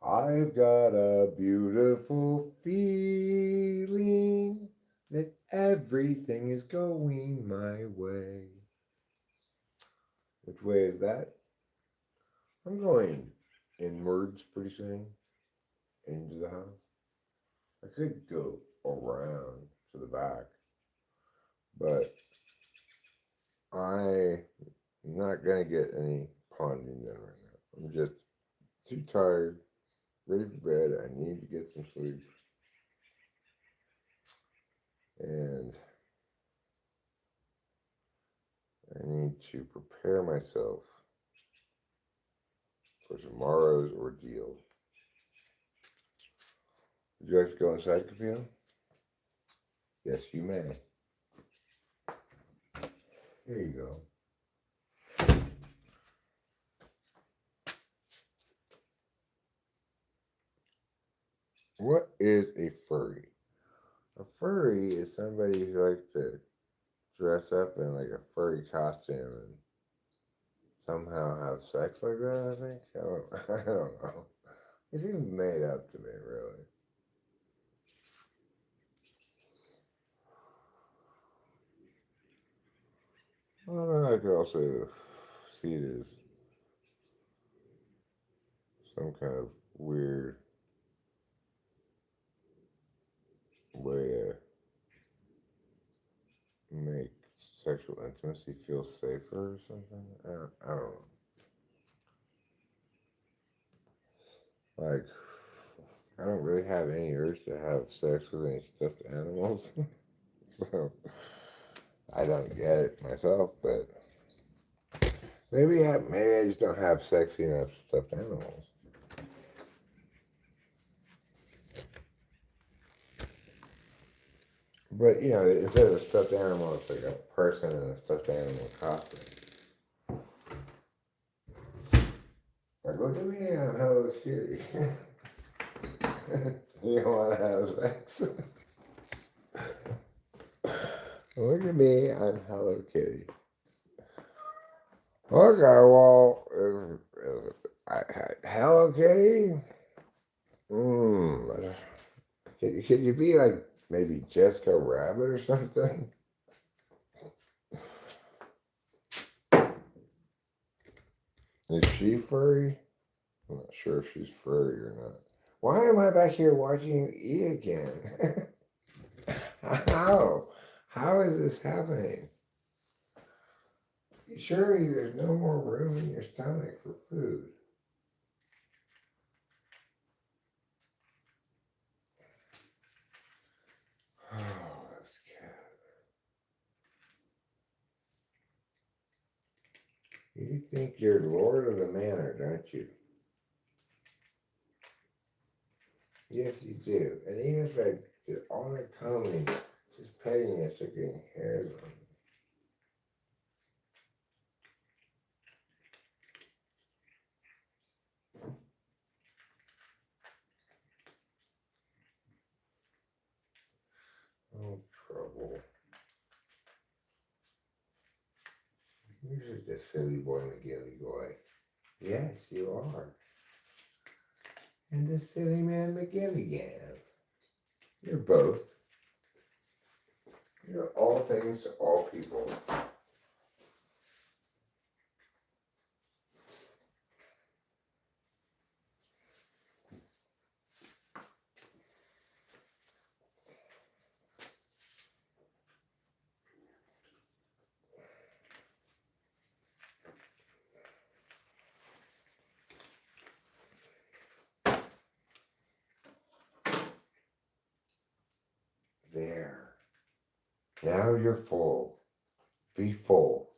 I've got a beautiful feeling that everything is going my way. Which way is that? I'm going inwards pretty soon into the house. I could go around to the back, but I'm not gonna get any ponding done right now. I'm just too tired, ready for bed. I need to get some sleep, and I need to prepare myself for tomorrow's ordeal. Would you like to go inside, Capino? Yes, you may. Here you go. What is a furry? A furry is somebody who likes to dress up in like a furry costume and somehow have sex like that, I think. I don't know. It seems made up to me, really. Well, I could also see it as some kind of weird way to make sexual intimacy feel safer or something. I don't know. Like, I don't really have any urge to have sex with any stuffed animals. So, I don't get it myself, but maybe I just don't have sexy enough stuffed animals. But, instead of a stuffed animal, it's like a person in a stuffed animal costume. Like, look at me, I'm Hello Kitty. You don't want to have sex? Look at me, I'm Hello Kitty. Okay, well, Hello Kitty? Hmm. Could you be like maybe Jessica Rabbit or something? Is she furry? I'm not sure if she's furry or not. Why am I back here watching you eat again? How? How is this happening? Surely there's no more room in your stomach for food. Oh, this cat. You think you're Lord of the Manor, don't you? Yes, you do. And even if I did all that combing, just petting you, start getting hairs on you. Oh, trouble. You're just a silly boy, McGilly boy. Yes, you are. And the silly man McGilligan. You're both. You're all things to all people. There. Now you're full. Be full.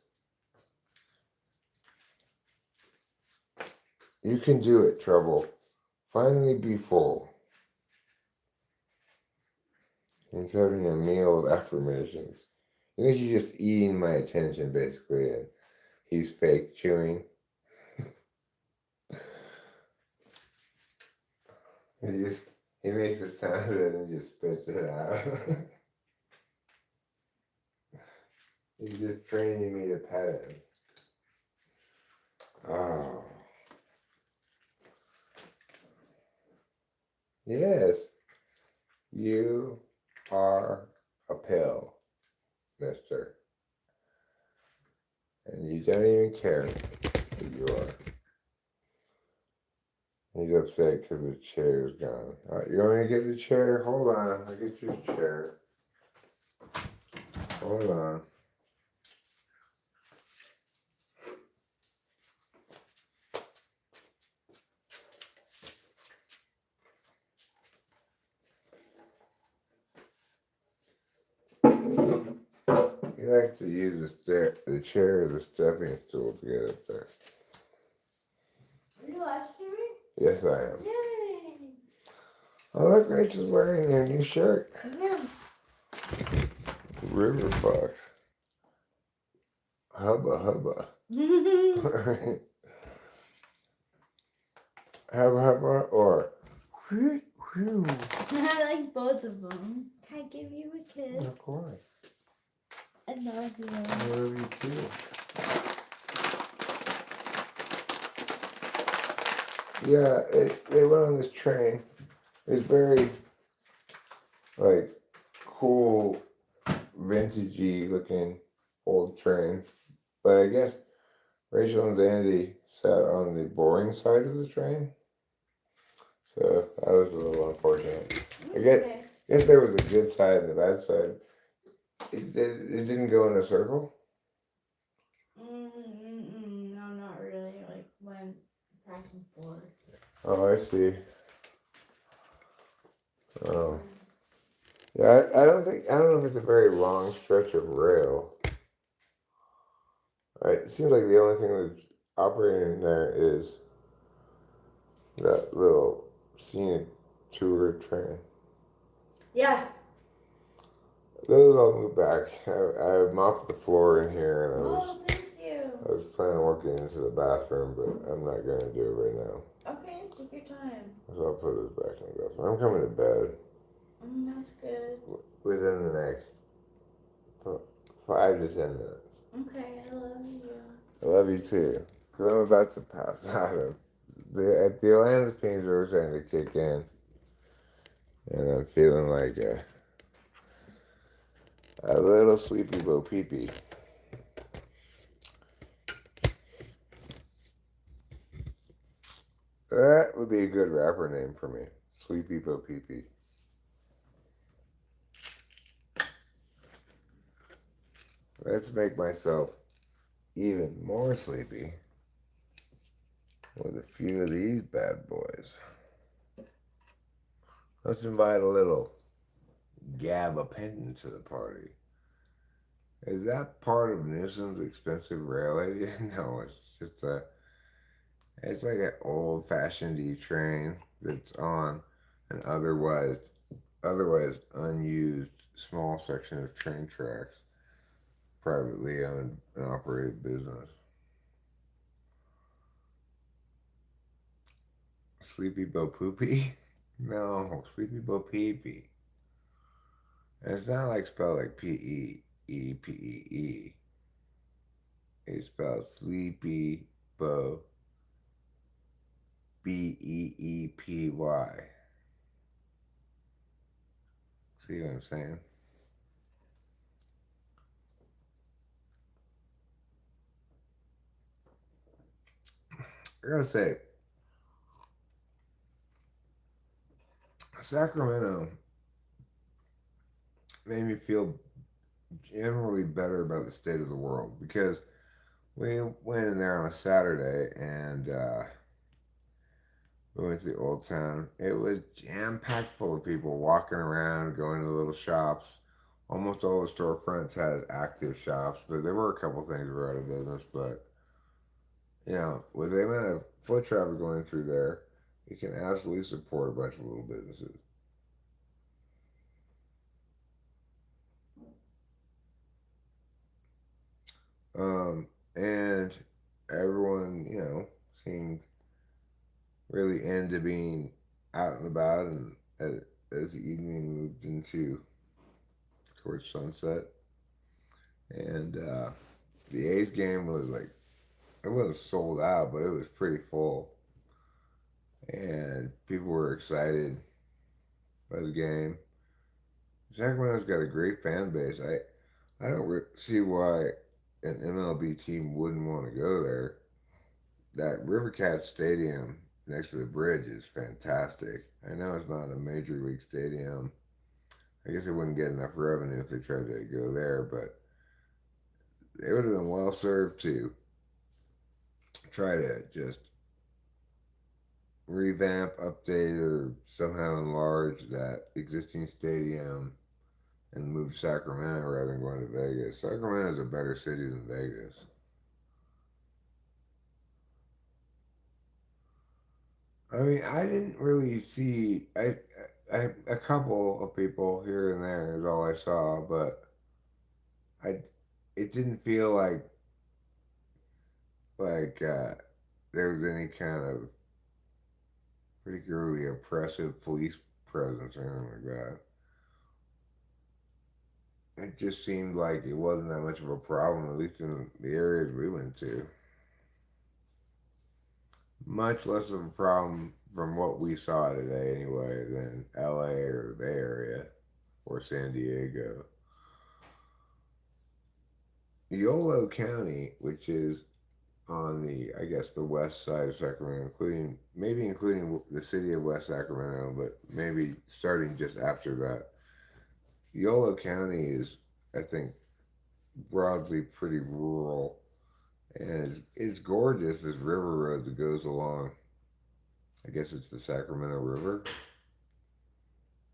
You can do it, Trouble. Finally be full. He's having a meal of affirmations. I think he's just eating my attention, basically, and he's fake chewing. He makes a sound and then just spits it out. He's just training me to pet him. Oh. Yes. You are a pill, mister. And you don't even care who you are. He's upset because the chair's gone. All right, you want me to get the chair? Hold on. I'll get you a chair. Hold on. He likes to use the chair as a stepping stool to get up there. Are you live streaming? Yes, I am. Yay! Oh, look, Rachel's wearing her new shirt. Yeah. River Fox. Hubba hubba. Hubba hubba or whew, whew. I like both of them. Can I give you a kiss? Of course. I love you. I love you too. Yeah, they went on this train. It's very like cool, vintagey looking old train. But I guess Rachel and Zandy sat on the boring side of the train. So that was a little unfortunate. I guess there was a good side and a bad side. It didn't go in a circle. No, not really. Like went back and forth. Oh, I see. Oh, yeah. I don't know if it's a very long stretch of rail. Right? It seems like the only thing that's operating there is that little scenic tour train. Yeah. Those all move back. I mopped the floor in here, and Oh, thank you. I was planning on working into the bathroom, but I'm not going to do it right now. Okay, take your time. So I'll put this back in the bathroom. I'm coming to bed That's good. within the next 5 to 10 minutes. Okay, I love you. I love you too. Because I'm about to pass out of the Atlantis pains are starting to kick in, and I'm feeling like a little sleepy bo peepee. That would be a good rapper name for me. Sleepy bo peepee. Let's make myself even more sleepy with a few of these bad boys. Let's invite a little gabapentin to the party. Is that part of Newsom's expensive rail idea? No, it's just it's like an old fashioned E train that's on an otherwise unused small section of train tracks, privately owned and operated business. Sleepy Bo Poopy? No, Sleepy Bo Peepee. And it's not like spelled like Peepee. It's spelled Sleepy Bo Beepy. See what I'm saying? I gotta say, Sacramento made me feel generally better about the state of the world because we went in there on a Saturday and we went to the old town. It was jam packed full of people walking around, going to little shops. Almost all the storefronts had active shops, but there were a couple things that were out of business. But with the amount of foot traffic going through there, you can absolutely support a bunch of little businesses. And everyone, seemed really into being out and about, and as the evening moved into towards sunset, and the A's game was like it wasn't sold out, but it was pretty full, and people were excited by the game. Sacramento's got a great fan base. I don't see why an MLB team wouldn't want to go there. That Rivercat Stadium next to the bridge is fantastic. I know it's not a major league stadium. I guess they wouldn't get enough revenue if they tried to go there, but they would have been well served to try to just revamp, update, or somehow enlarge that existing stadium and move to Sacramento rather than going to Vegas. Sacramento is a better city than Vegas. I mean, I didn't really see. I a couple of people here and there is all I saw, but I it didn't feel like there was any kind of particularly oppressive police presence or anything like that. It just seemed like it wasn't that much of a problem, at least in the areas we went to. Much less of a problem from what we saw today, anyway, than LA or the Bay Area or San Diego. Yolo County, which is on I guess, the west side of Sacramento, including the city of West Sacramento, but maybe starting just after that. Yolo County is, I think, broadly pretty rural, and it's gorgeous. This river road that goes along. I guess it's the Sacramento River.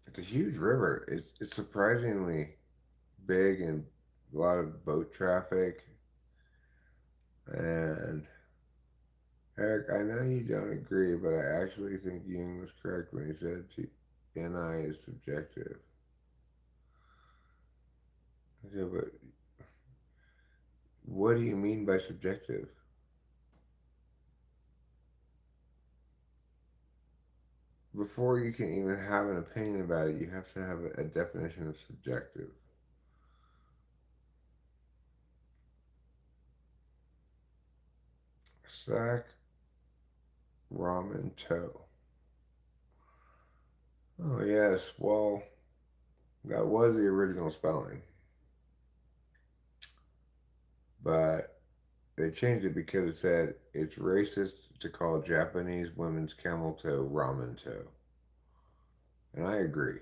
It's a huge river. It's surprisingly big and a lot of boat traffic. And Eric, I know you don't agree, but I actually think Jung was correct when he said NI is subjective. Okay, but what do you mean by subjective? Before you can even have an opinion about it, you have to have a definition of subjective. Sacramento. Oh, yes. Well, that was the original spelling. But they changed it because it said it's racist to call Japanese women's camel toe ramen toe. And I agree.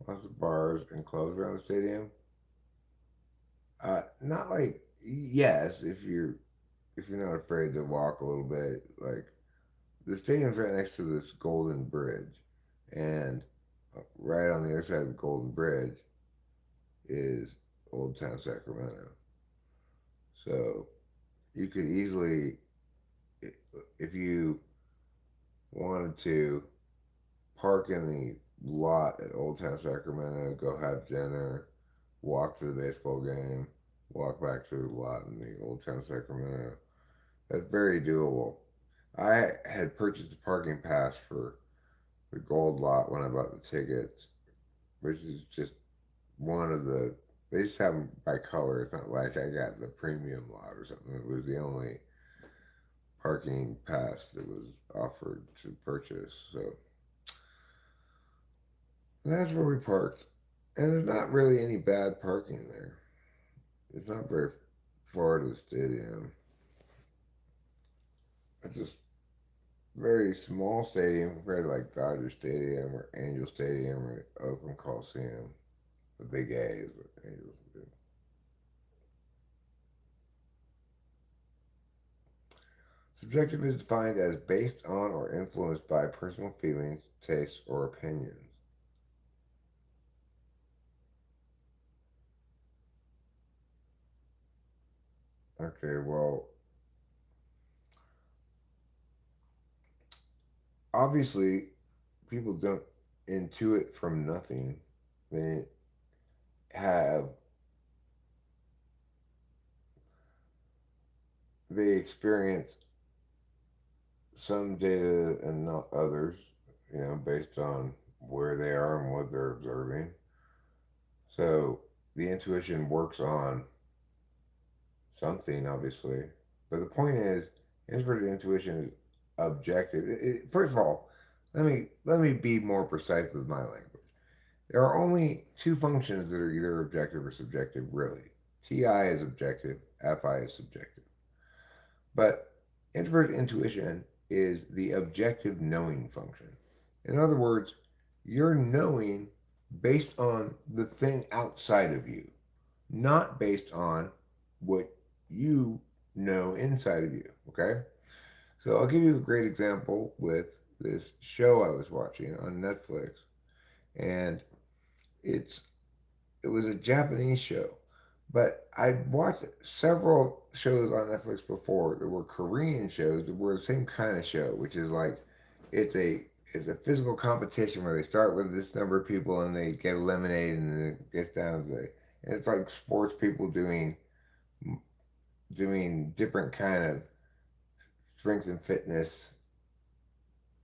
Lots of bars and clubs around the stadium. Not like yes, if you're not afraid to walk a little bit, like the stadium's right next to this golden bridge, and right on the other side of the golden bridge is Old Town Sacramento. So you could easily, if you wanted to, park in the lot at Old Town Sacramento, go have dinner, walk to the baseball game, walk back to the lot in the Old Town Sacramento. That's very doable. I had purchased a parking pass for the gold lot when I bought the tickets, which is just one of the. They just have them by color. It's not like I got the premium lot or something. It was the only parking pass that was offered to purchase. So that's where we parked. And there's not really any bad parking there. It's not very far to the stadium. It's just very small stadium compared to like Dodger Stadium or Angel Stadium or Oakland Coliseum. The big A is what Angels do. Subjective is defined as based on or influenced by personal feelings, tastes, or opinions. Okay, well, obviously, people don't intuit from nothing. They have, they experience some data and not others, based on where they are and what they're observing. So the intuition works on something, obviously. But the point is, introverted intuition is objective. First of all, let me be more precise with my language. There are only two functions that are either objective or subjective, really. TI is objective, FI is subjective. But introverted intuition is the objective knowing function. In other words, you're knowing based on the thing outside of you, not based on what you know inside of you. Okay? So I'll give you a great example with this show I was watching on Netflix. And it's it was a Japanese show. But I'd watched several shows on Netflix before. There were Korean shows that were the same kind of show, which is like it's a it's a physical competition where they start with this number of people and they get eliminated and it gets down to the and it's like sports people doing different kind of strength and fitness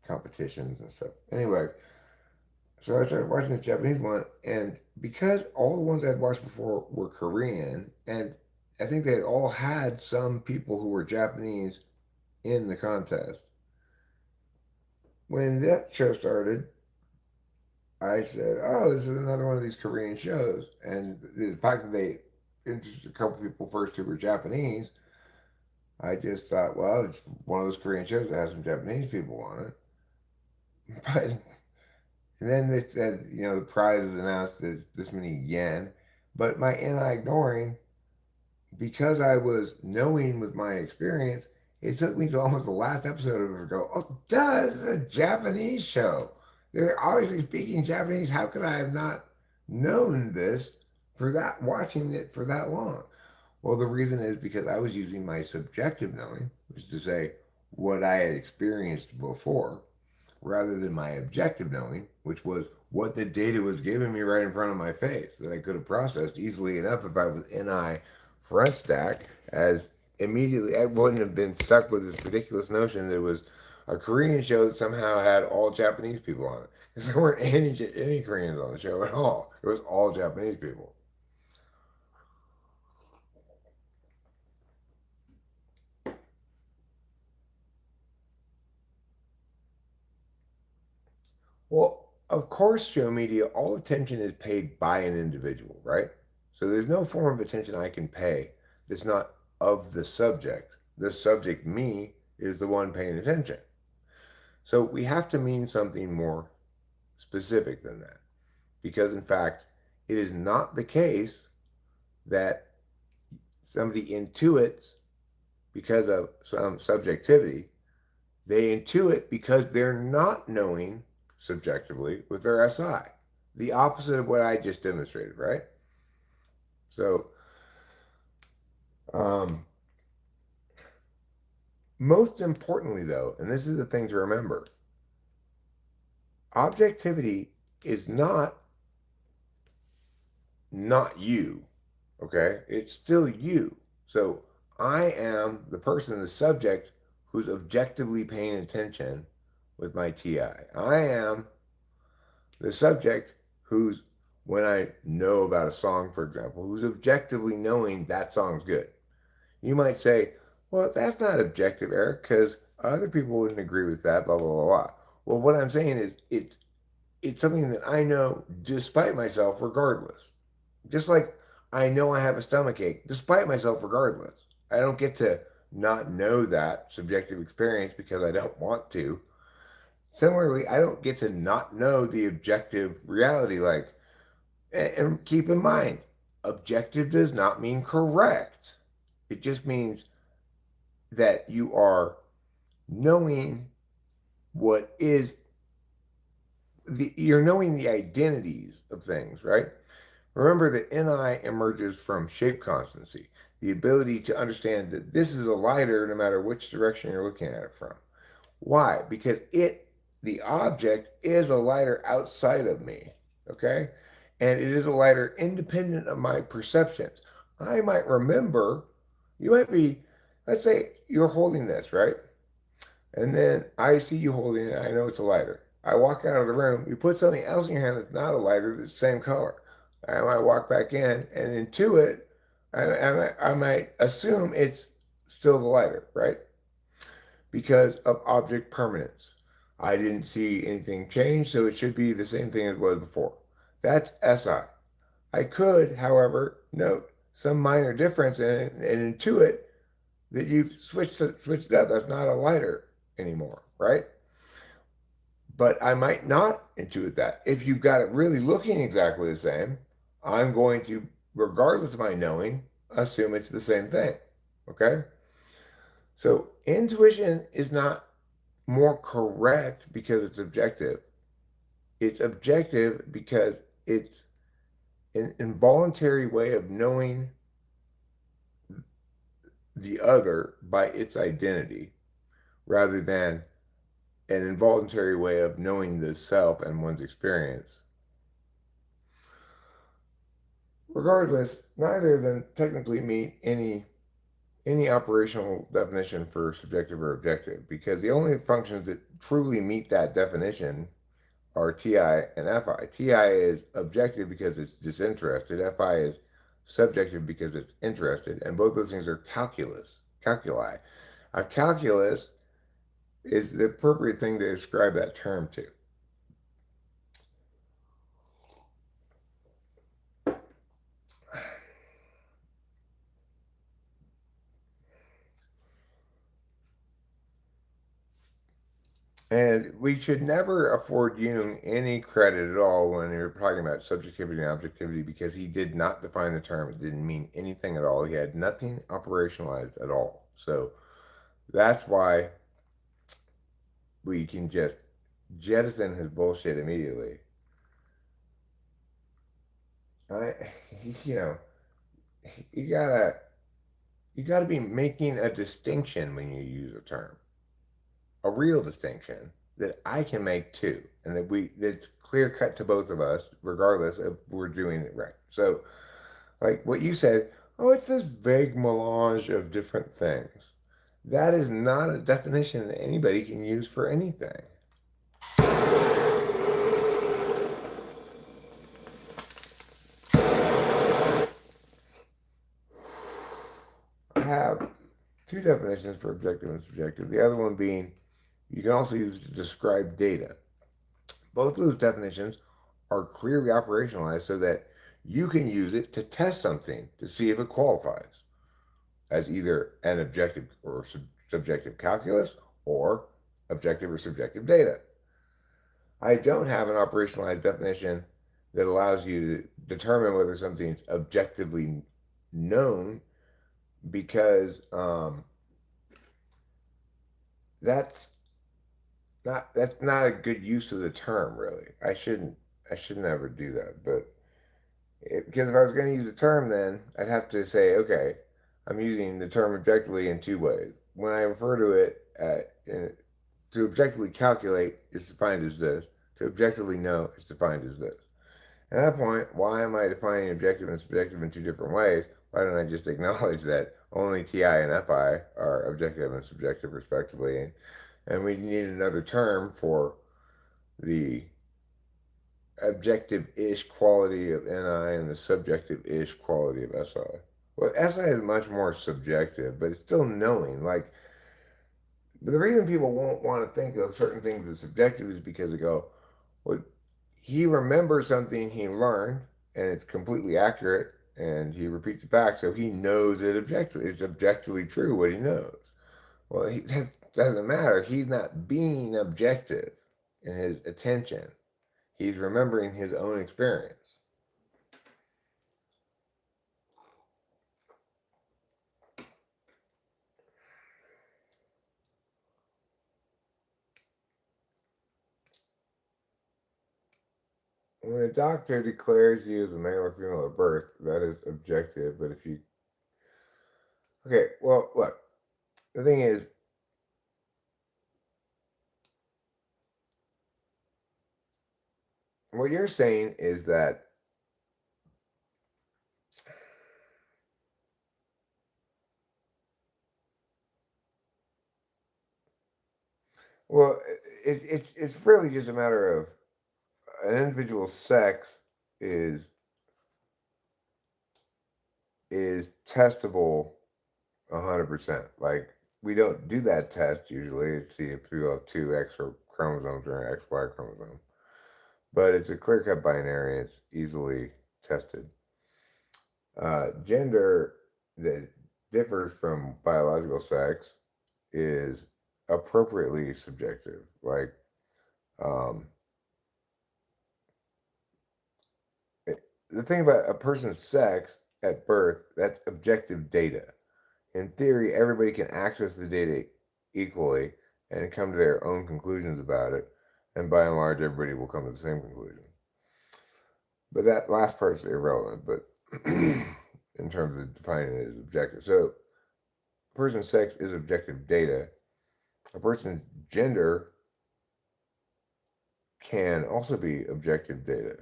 competitions and stuff. Anyway, so I started watching this Japanese one, and because all the ones I'd watched before were Korean, and I think they had all had some people who were Japanese in the contest. When that show started, I said, "Oh, this is another one of these Korean shows." And the fact that they introduced a couple people first who were Japanese, I just thought, well, it's one of those Korean shows that has some Japanese people on it. But and then they said, the prize is announced as this many yen. But my NI ignoring, because I was knowing with my experience, it took me to almost the last episode of it to go, oh, duh, this is a Japanese show. They're obviously speaking Japanese. How could I have not known this for that, watching it for that long? Well, the reason is because I was using my subjective knowing, which is to say what I had experienced before, rather than my objective knowing, which was what the data was giving me right in front of my face that I could have processed easily enough if I was NI front stack, as immediately I wouldn't have been stuck with this ridiculous notion that it was a Korean show that somehow had all Japanese people on it. Because there weren't any Koreans on the show at all. It was all Japanese people. Well, of course, show media, all attention is paid by an individual, right? So there's no form of attention I can pay that's not of the subject. The subject, me, is the one paying attention. So we have to mean something more specific than that. Because, in fact, it is not the case that somebody intuits because of some subjectivity. They intuit because they're not knowing subjectively with their SI. The opposite of what I just demonstrated, right? So, um, most importantly, though, and this is the thing to remember, objectivity is not you, okay? It's still you. So I am the person, the subject, who's objectively paying attention with my TI. I am the subject who's, when I know about a song, for example, who's objectively knowing that song's good. You might say, well, that's not objective, Eric, because other people wouldn't agree with that, blah, blah, blah, blah. Well, what I'm saying is it's something that I know despite myself regardless. Just like I know I have a stomach ache despite myself regardless. I don't get to not know that subjective experience because I don't want to. Similarly, I don't get to not know the objective reality. Like, and keep in mind, objective does not mean correct. It just means that you are knowing what is you're knowing the identities of things, right? Remember that NI emerges from shape constancy, the ability to understand that this is a lighter no matter which direction you're looking at it from. Why? Because the object, is a lighter outside of me, okay? And it is a lighter independent of my perceptions. I might remember, you might be, let's say you're holding this, right? And then I see you holding it. I know it's a lighter. I walk out of the room. You put something else in your hand that's not a lighter, that's the same color. I might walk back in and intuit. I might assume it's still the lighter, right? Because of object permanence. I didn't see anything change, so it should be the same thing as it was before. That's SI. I could, however, note some minor difference in it and intuit that you've switched it up. That's not a lighter anymore, right? But I might not intuit that. If you've got it really looking exactly the same, I'm going to, regardless of my knowing, assume it's the same thing. Okay? So intuition is not more correct because it's objective. It's objective because it's an involuntary way of knowing the other by its identity rather than an involuntary way of knowing the self and one's experience. Regardless, neither of them technically meet any operational definition for subjective or objective because the only functions that truly meet that definition are TI and FI. TI is objective because it's disinterested. FI is subjective because it's interested, and both those things are calculi. A calculus is the appropriate thing to describe that term to. And we should never afford Jung any credit at all when you're talking about subjectivity and objectivity because he did not define the term. It didn't mean anything at all. He had nothing operationalized at all. So that's why we can just jettison his bullshit immediately. I, you know, you gotta you gotta be making a distinction when you use a term, a real distinction that I can make too, and that's clear cut to both of us, regardless if we're doing it right. So, like what you said, oh, it's this vague melange of different things. That is not a definition that anybody can use for anything. I have two definitions for objective and subjective. The other one being you can also use it to describe data. Both of those definitions are clearly operationalized so that you can use it to test something to see if it qualifies as either an objective or subjective calculus or objective or subjective data. I don't have an operationalized definition that allows you to determine whether something's objectively known because that's that's not a good use of the term really. I shouldn't ever do that. But because if I was going to use the term, then I'd have to say, okay, I'm using the term objectively in two ways. When I refer to it to objectively calculate is defined as this. To objectively know is defined as this. At that point, why am I defining objective and subjective in two different ways? Why don't I just acknowledge that only TI and FI are objective and subjective respectively, and we need another term for the objective-ish quality of NI and the subjective-ish quality of SI. Well, SI is much more subjective, but it's still knowing. Like, the reason people won't want to think of certain things as subjective is because they go, well, he remembers something he learned and it's completely accurate and he repeats it back, so he knows it objectively. It's objectively true what he knows. Well, that doesn't matter. He's not being objective in his attention. He's remembering his own experience. When a doctor declares you as a male or female at birth, that is objective. But if you. Okay, well, look, the thing is, what you're saying is that. Well, it's really just a matter of an individual's sex is is testable 100%. Like, we don't do that test usually to see if you have two X chromosomes or an XY chromosome. But it's a clear cut binary. It's easily tested. Gender that differs from biological sex is appropriately subjective. Like, um, the thing about a person's sex at birth, that's objective data. In theory, everybody can access the data equally and come to their own conclusions about it. And by and large, everybody will come to the same conclusion. But that last part is irrelevant, but in terms of defining it as objective. So, a person's sex is objective data. A person's gender can also be objective data.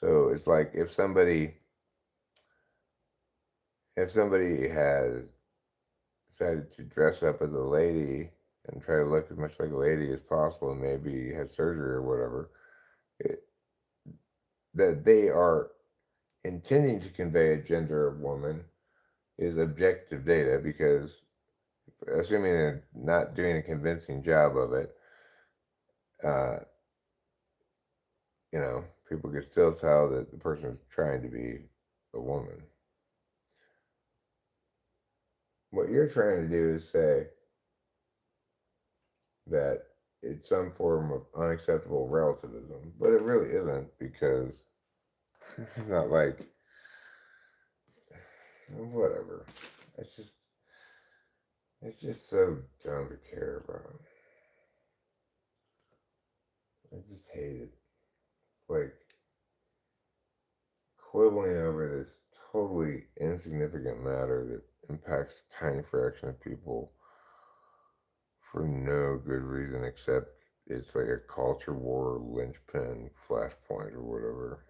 So it's like if somebody has decided to dress up as a lady and try to look as much like a lady as possible and maybe has surgery or whatever, it, that they are intending to convey a gender of woman is objective data because assuming they're not doing a convincing job of it, uh, people can still tell that the person is trying to be a woman. What you're trying to do is say that it's some form of unacceptable relativism, but it really isn't because it's not like whatever. It's just it's just so dumb to care about. I just hate it. Like quibbling over this totally insignificant matter that impacts a tiny fraction of people for no good reason except it's like a culture war linchpin flashpoint or whatever.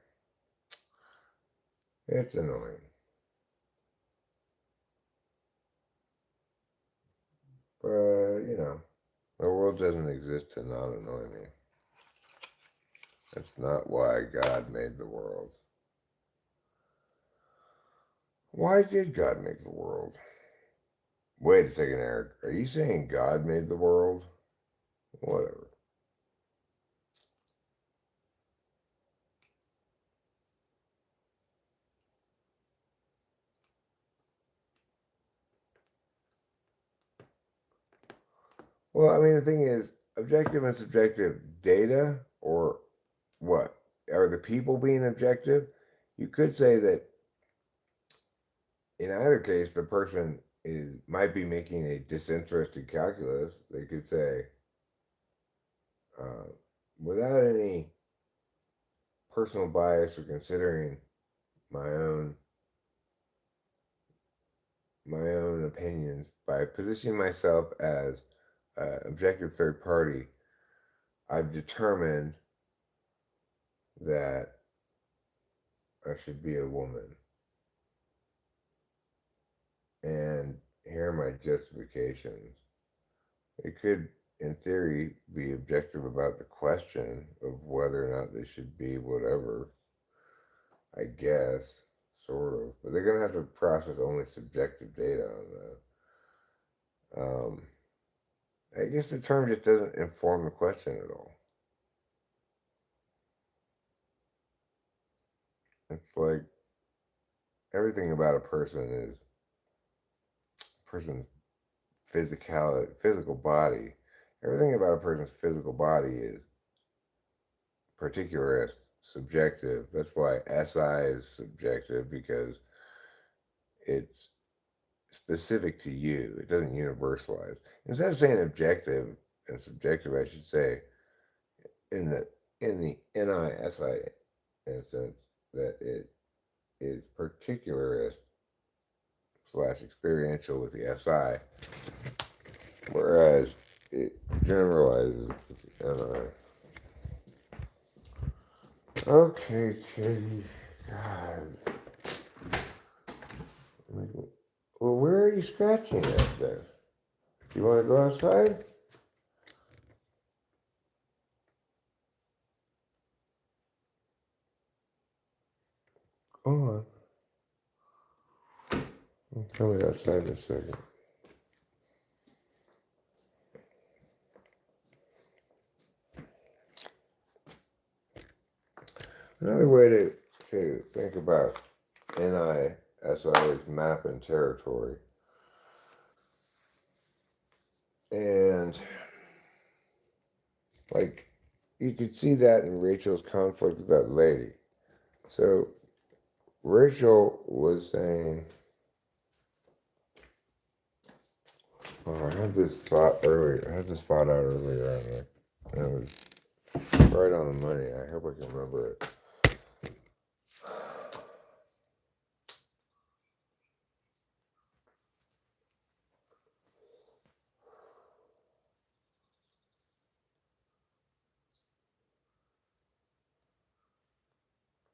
It's annoying. But, the world doesn't exist to not annoy me. That's not why God made the world. Why did God make the world? Wait a second, Eric. Are you saying God made the world? Whatever. Well, I mean, the thing is, objective and subjective data, or what? Are the people being objective? You could say that in either case, the person is might be making a disinterested calculus. They could say, uh, without any personal bias or considering my own my own opinions, by positioning myself as objective third party, I've determined that I should be a woman. And here are my justifications. It could, in theory, be objective about the question of whether or not they should be whatever, I guess, sort of. But they're going to have to process only subjective data on that. I guess the term just doesn't inform the question at all. It's like everything about a person is person's physical body. Everything about a person's physical body is particularist, subjective. That's why SI is subjective, because it's specific to you. It doesn't universalize. Instead of saying objective and subjective, I should say in the NISI instance that it is particularist slash experiential with the SI, whereas it generalizes with the NI. Okay, Katie. God. Well, where are you scratching at then? You want to go outside? Go on. I'm coming outside in a second. Another way to think about NISI is map and territory. And like you could see that in Rachel's conflict with that lady. So Rachel was saying, oh, I had this thought earlier. I had this thought out earlier, and it was right on the money. I hope I can remember it.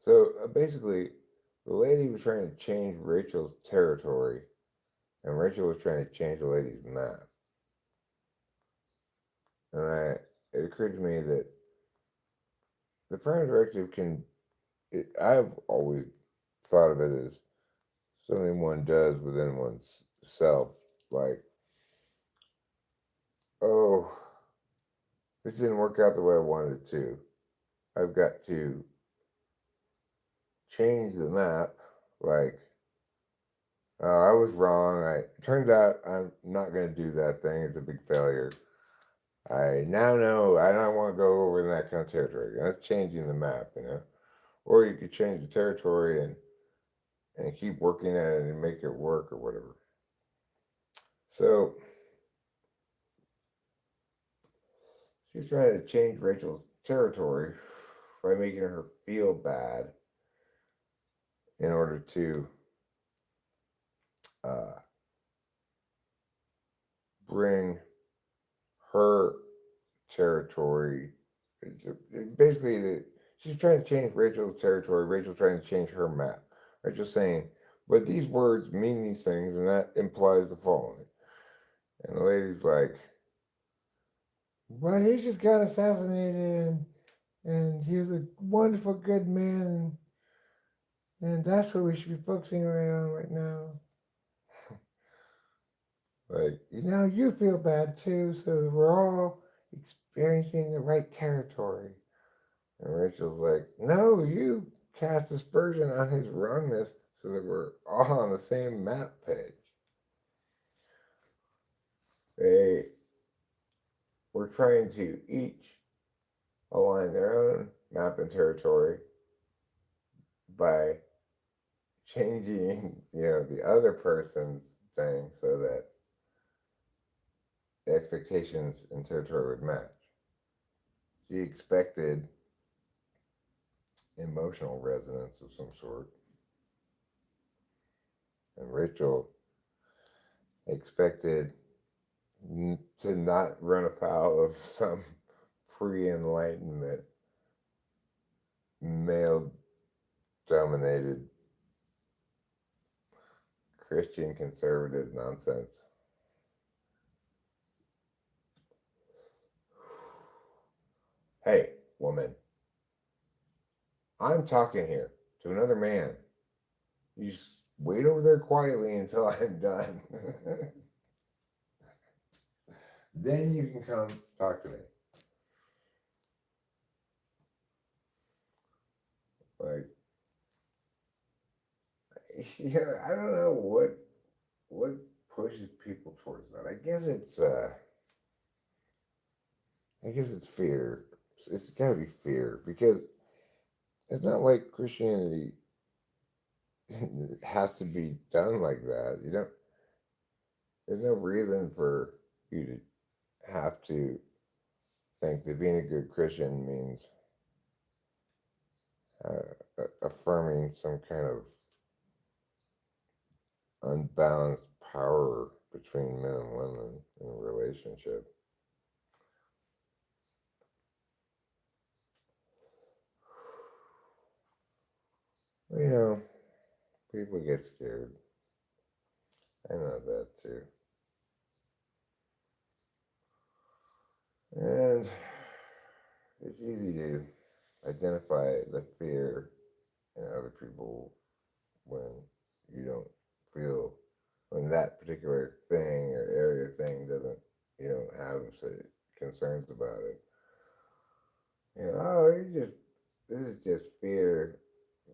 So basically, the lady was trying to change Rachel's territory, and Rachel was trying to change the lady's map. And it occurred to me that the prime directive I've always thought of it as something one does within one's self, like, oh, this didn't work out the way I wanted it to. I've got to change the map. Like, I was wrong. Turns out I'm not going to do that thing. It's a big failure. I now know I don't want to go over in that kind of territory. That's changing the map. Or you could change the territory and keep working at it and make it work or whatever. So she's trying to change Rachel's territory by making her feel bad in order to uh, bring her territory. Basically, she's trying to change Rachel's territory. Rachel's trying to change her map. Rachel's saying, but these words mean these things, and that implies the following. And the lady's like, but he just got assassinated, and he was a wonderful, good man, and that's what we should be focusing on right now. Like, you feel bad too, so we're all experiencing the right territory. And Rachel's like, no, you cast aspersion on his wrongness so that we're all on the same map page. They were trying to each align their own map and territory by changing, the other person's thing so that the expectations and territory would match. She expected emotional resonance of some sort, and Rachel expected to not run afoul of some pre-enlightenment male dominated Christian conservative nonsense. Hey, woman, I'm talking here to another man. You just wait over there quietly until I'm done. Then you can come talk to me. Like, I don't know what pushes people towards that. I guess it's fear. It's got to be fear because it's not like Christianity has to be done like that. There's no reason for you to have to think that being a good Christian means affirming some kind of unbalanced power between men and women in a relationship. People get scared. I know that too. And it's easy to identify the fear in other people when you don't feel, when that particular thing or area of thing doesn't, you don't have, say, concerns about it. This is just fear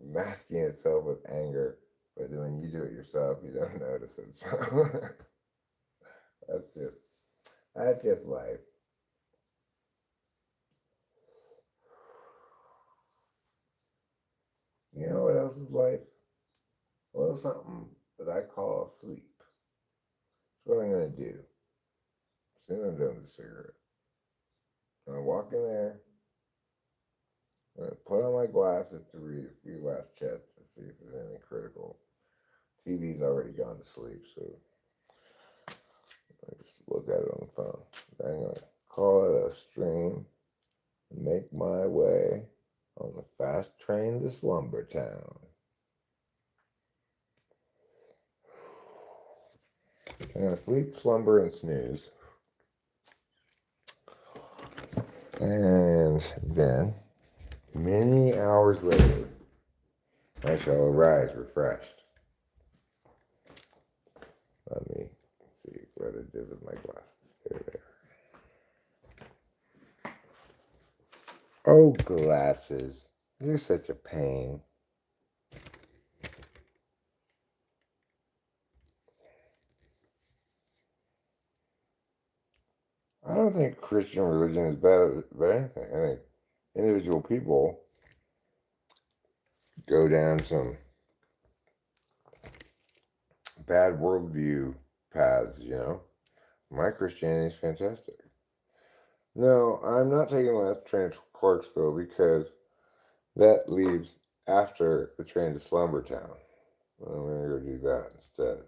masking itself with anger. But then when you do it yourself, you don't notice it. So that's just life. You know what else is life? Well, something that I call sleep. That's what I'm gonna do. As soon as I'm done with the cigarette, I'm gonna walk in there. I'm gonna put on my glasses to read a few last chats to see if there's anything critical. TV's already gone to sleep, so I just look at it on the phone. Then I'm gonna call it a stream and make my way on the fast train to Slumber Town. I'm gonna sleep, slumber, and snooze. And then, many hours later, I shall arise refreshed. Let me see what I did with my glasses. There. Oh, glasses. You're such a pain. I don't think Christian religion is bad about anything. I think individual people go down some bad worldview paths. My Christianity is fantastic. No, I'm not taking the last train to Clarksville because that leaves after the train to Slumber Town. I'm going to go do that instead.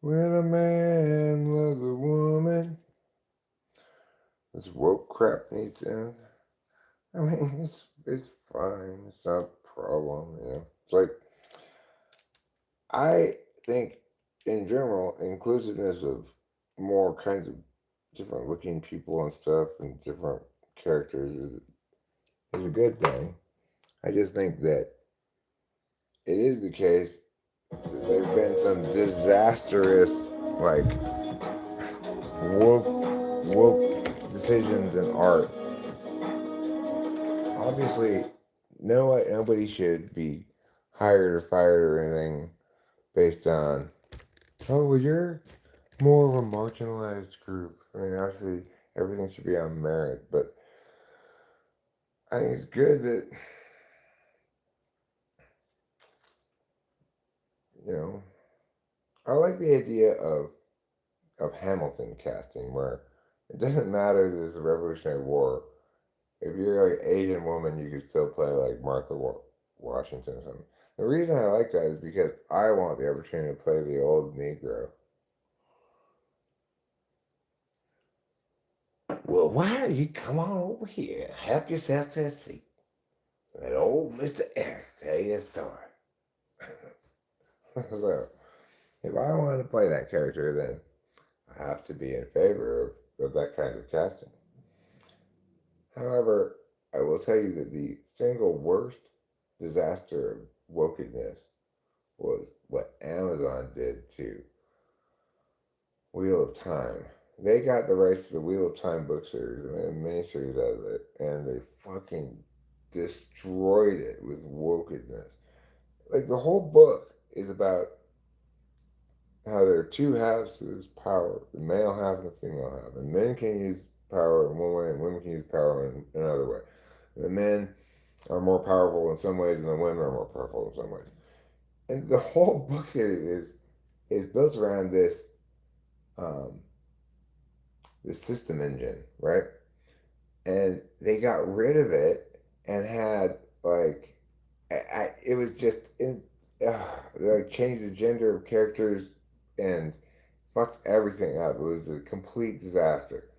When a man loves a woman, this woke crap needs to end. I mean, it's fine. It's not a problem. It's like, I think in general, inclusiveness of more kinds of different looking people and stuff and different characters is a good thing. I just think that it is the case that there have been some disastrous, like, woke decisions in art obviously, nobody should be hired or fired or anything based on, oh, well, you're more of a marginalized group. I mean, obviously, everything should be on merit, but I think it's good that, you know, I like the idea of Hamilton casting, where it doesn't matter that it's a Revolutionary War. If you're like Asian woman, you could still play like Washington or something. The reason I like that is because I want the opportunity to play the old Negro. Well, why don't you come on over here and help yourself to a seat? Let old Mr. Eric tell you a story. So, if I want to play that character, then I have to be in favor of that kind of casting. However, I will tell you that the single worst disaster of wokeness was what Amazon did to Wheel of Time. They got the rights to the Wheel of Time book series and made a miniseries out of it, and they fucking destroyed it with wokeness. Like, the whole book is about how there are two halves to this power, the male half and the female half. And men can use power in one way and women can use power in another way. The men are more powerful in some ways and the women are more powerful in some ways. And the whole book series is built around um, this system engine, right? And they got rid of it and had like it was just like changed the gender of characters and fucked everything up. It was a complete disaster.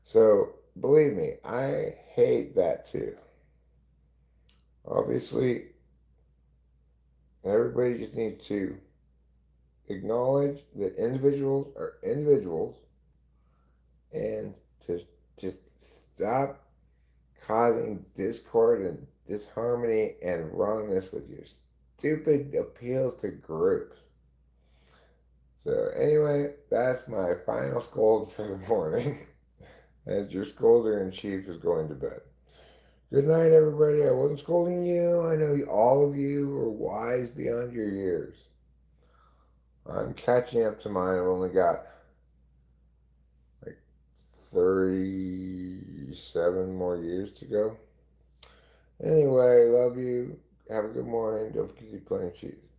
So believe me, I hate that too. Obviously, everybody just needs to acknowledge that individuals are individuals and to just stop causing discord and disharmony and wrongness with your stupid appeals to groups. So anyway, that's my final scold for the morning as your scolder in chief is going to bed. Good night, everybody. I wasn't scolding you. I know all of you are wise beyond your years. I'm catching up to mine. I've only got like 37 more years to go. Anyway, love you. Have a good morning. Don't forget to keep playing cheese.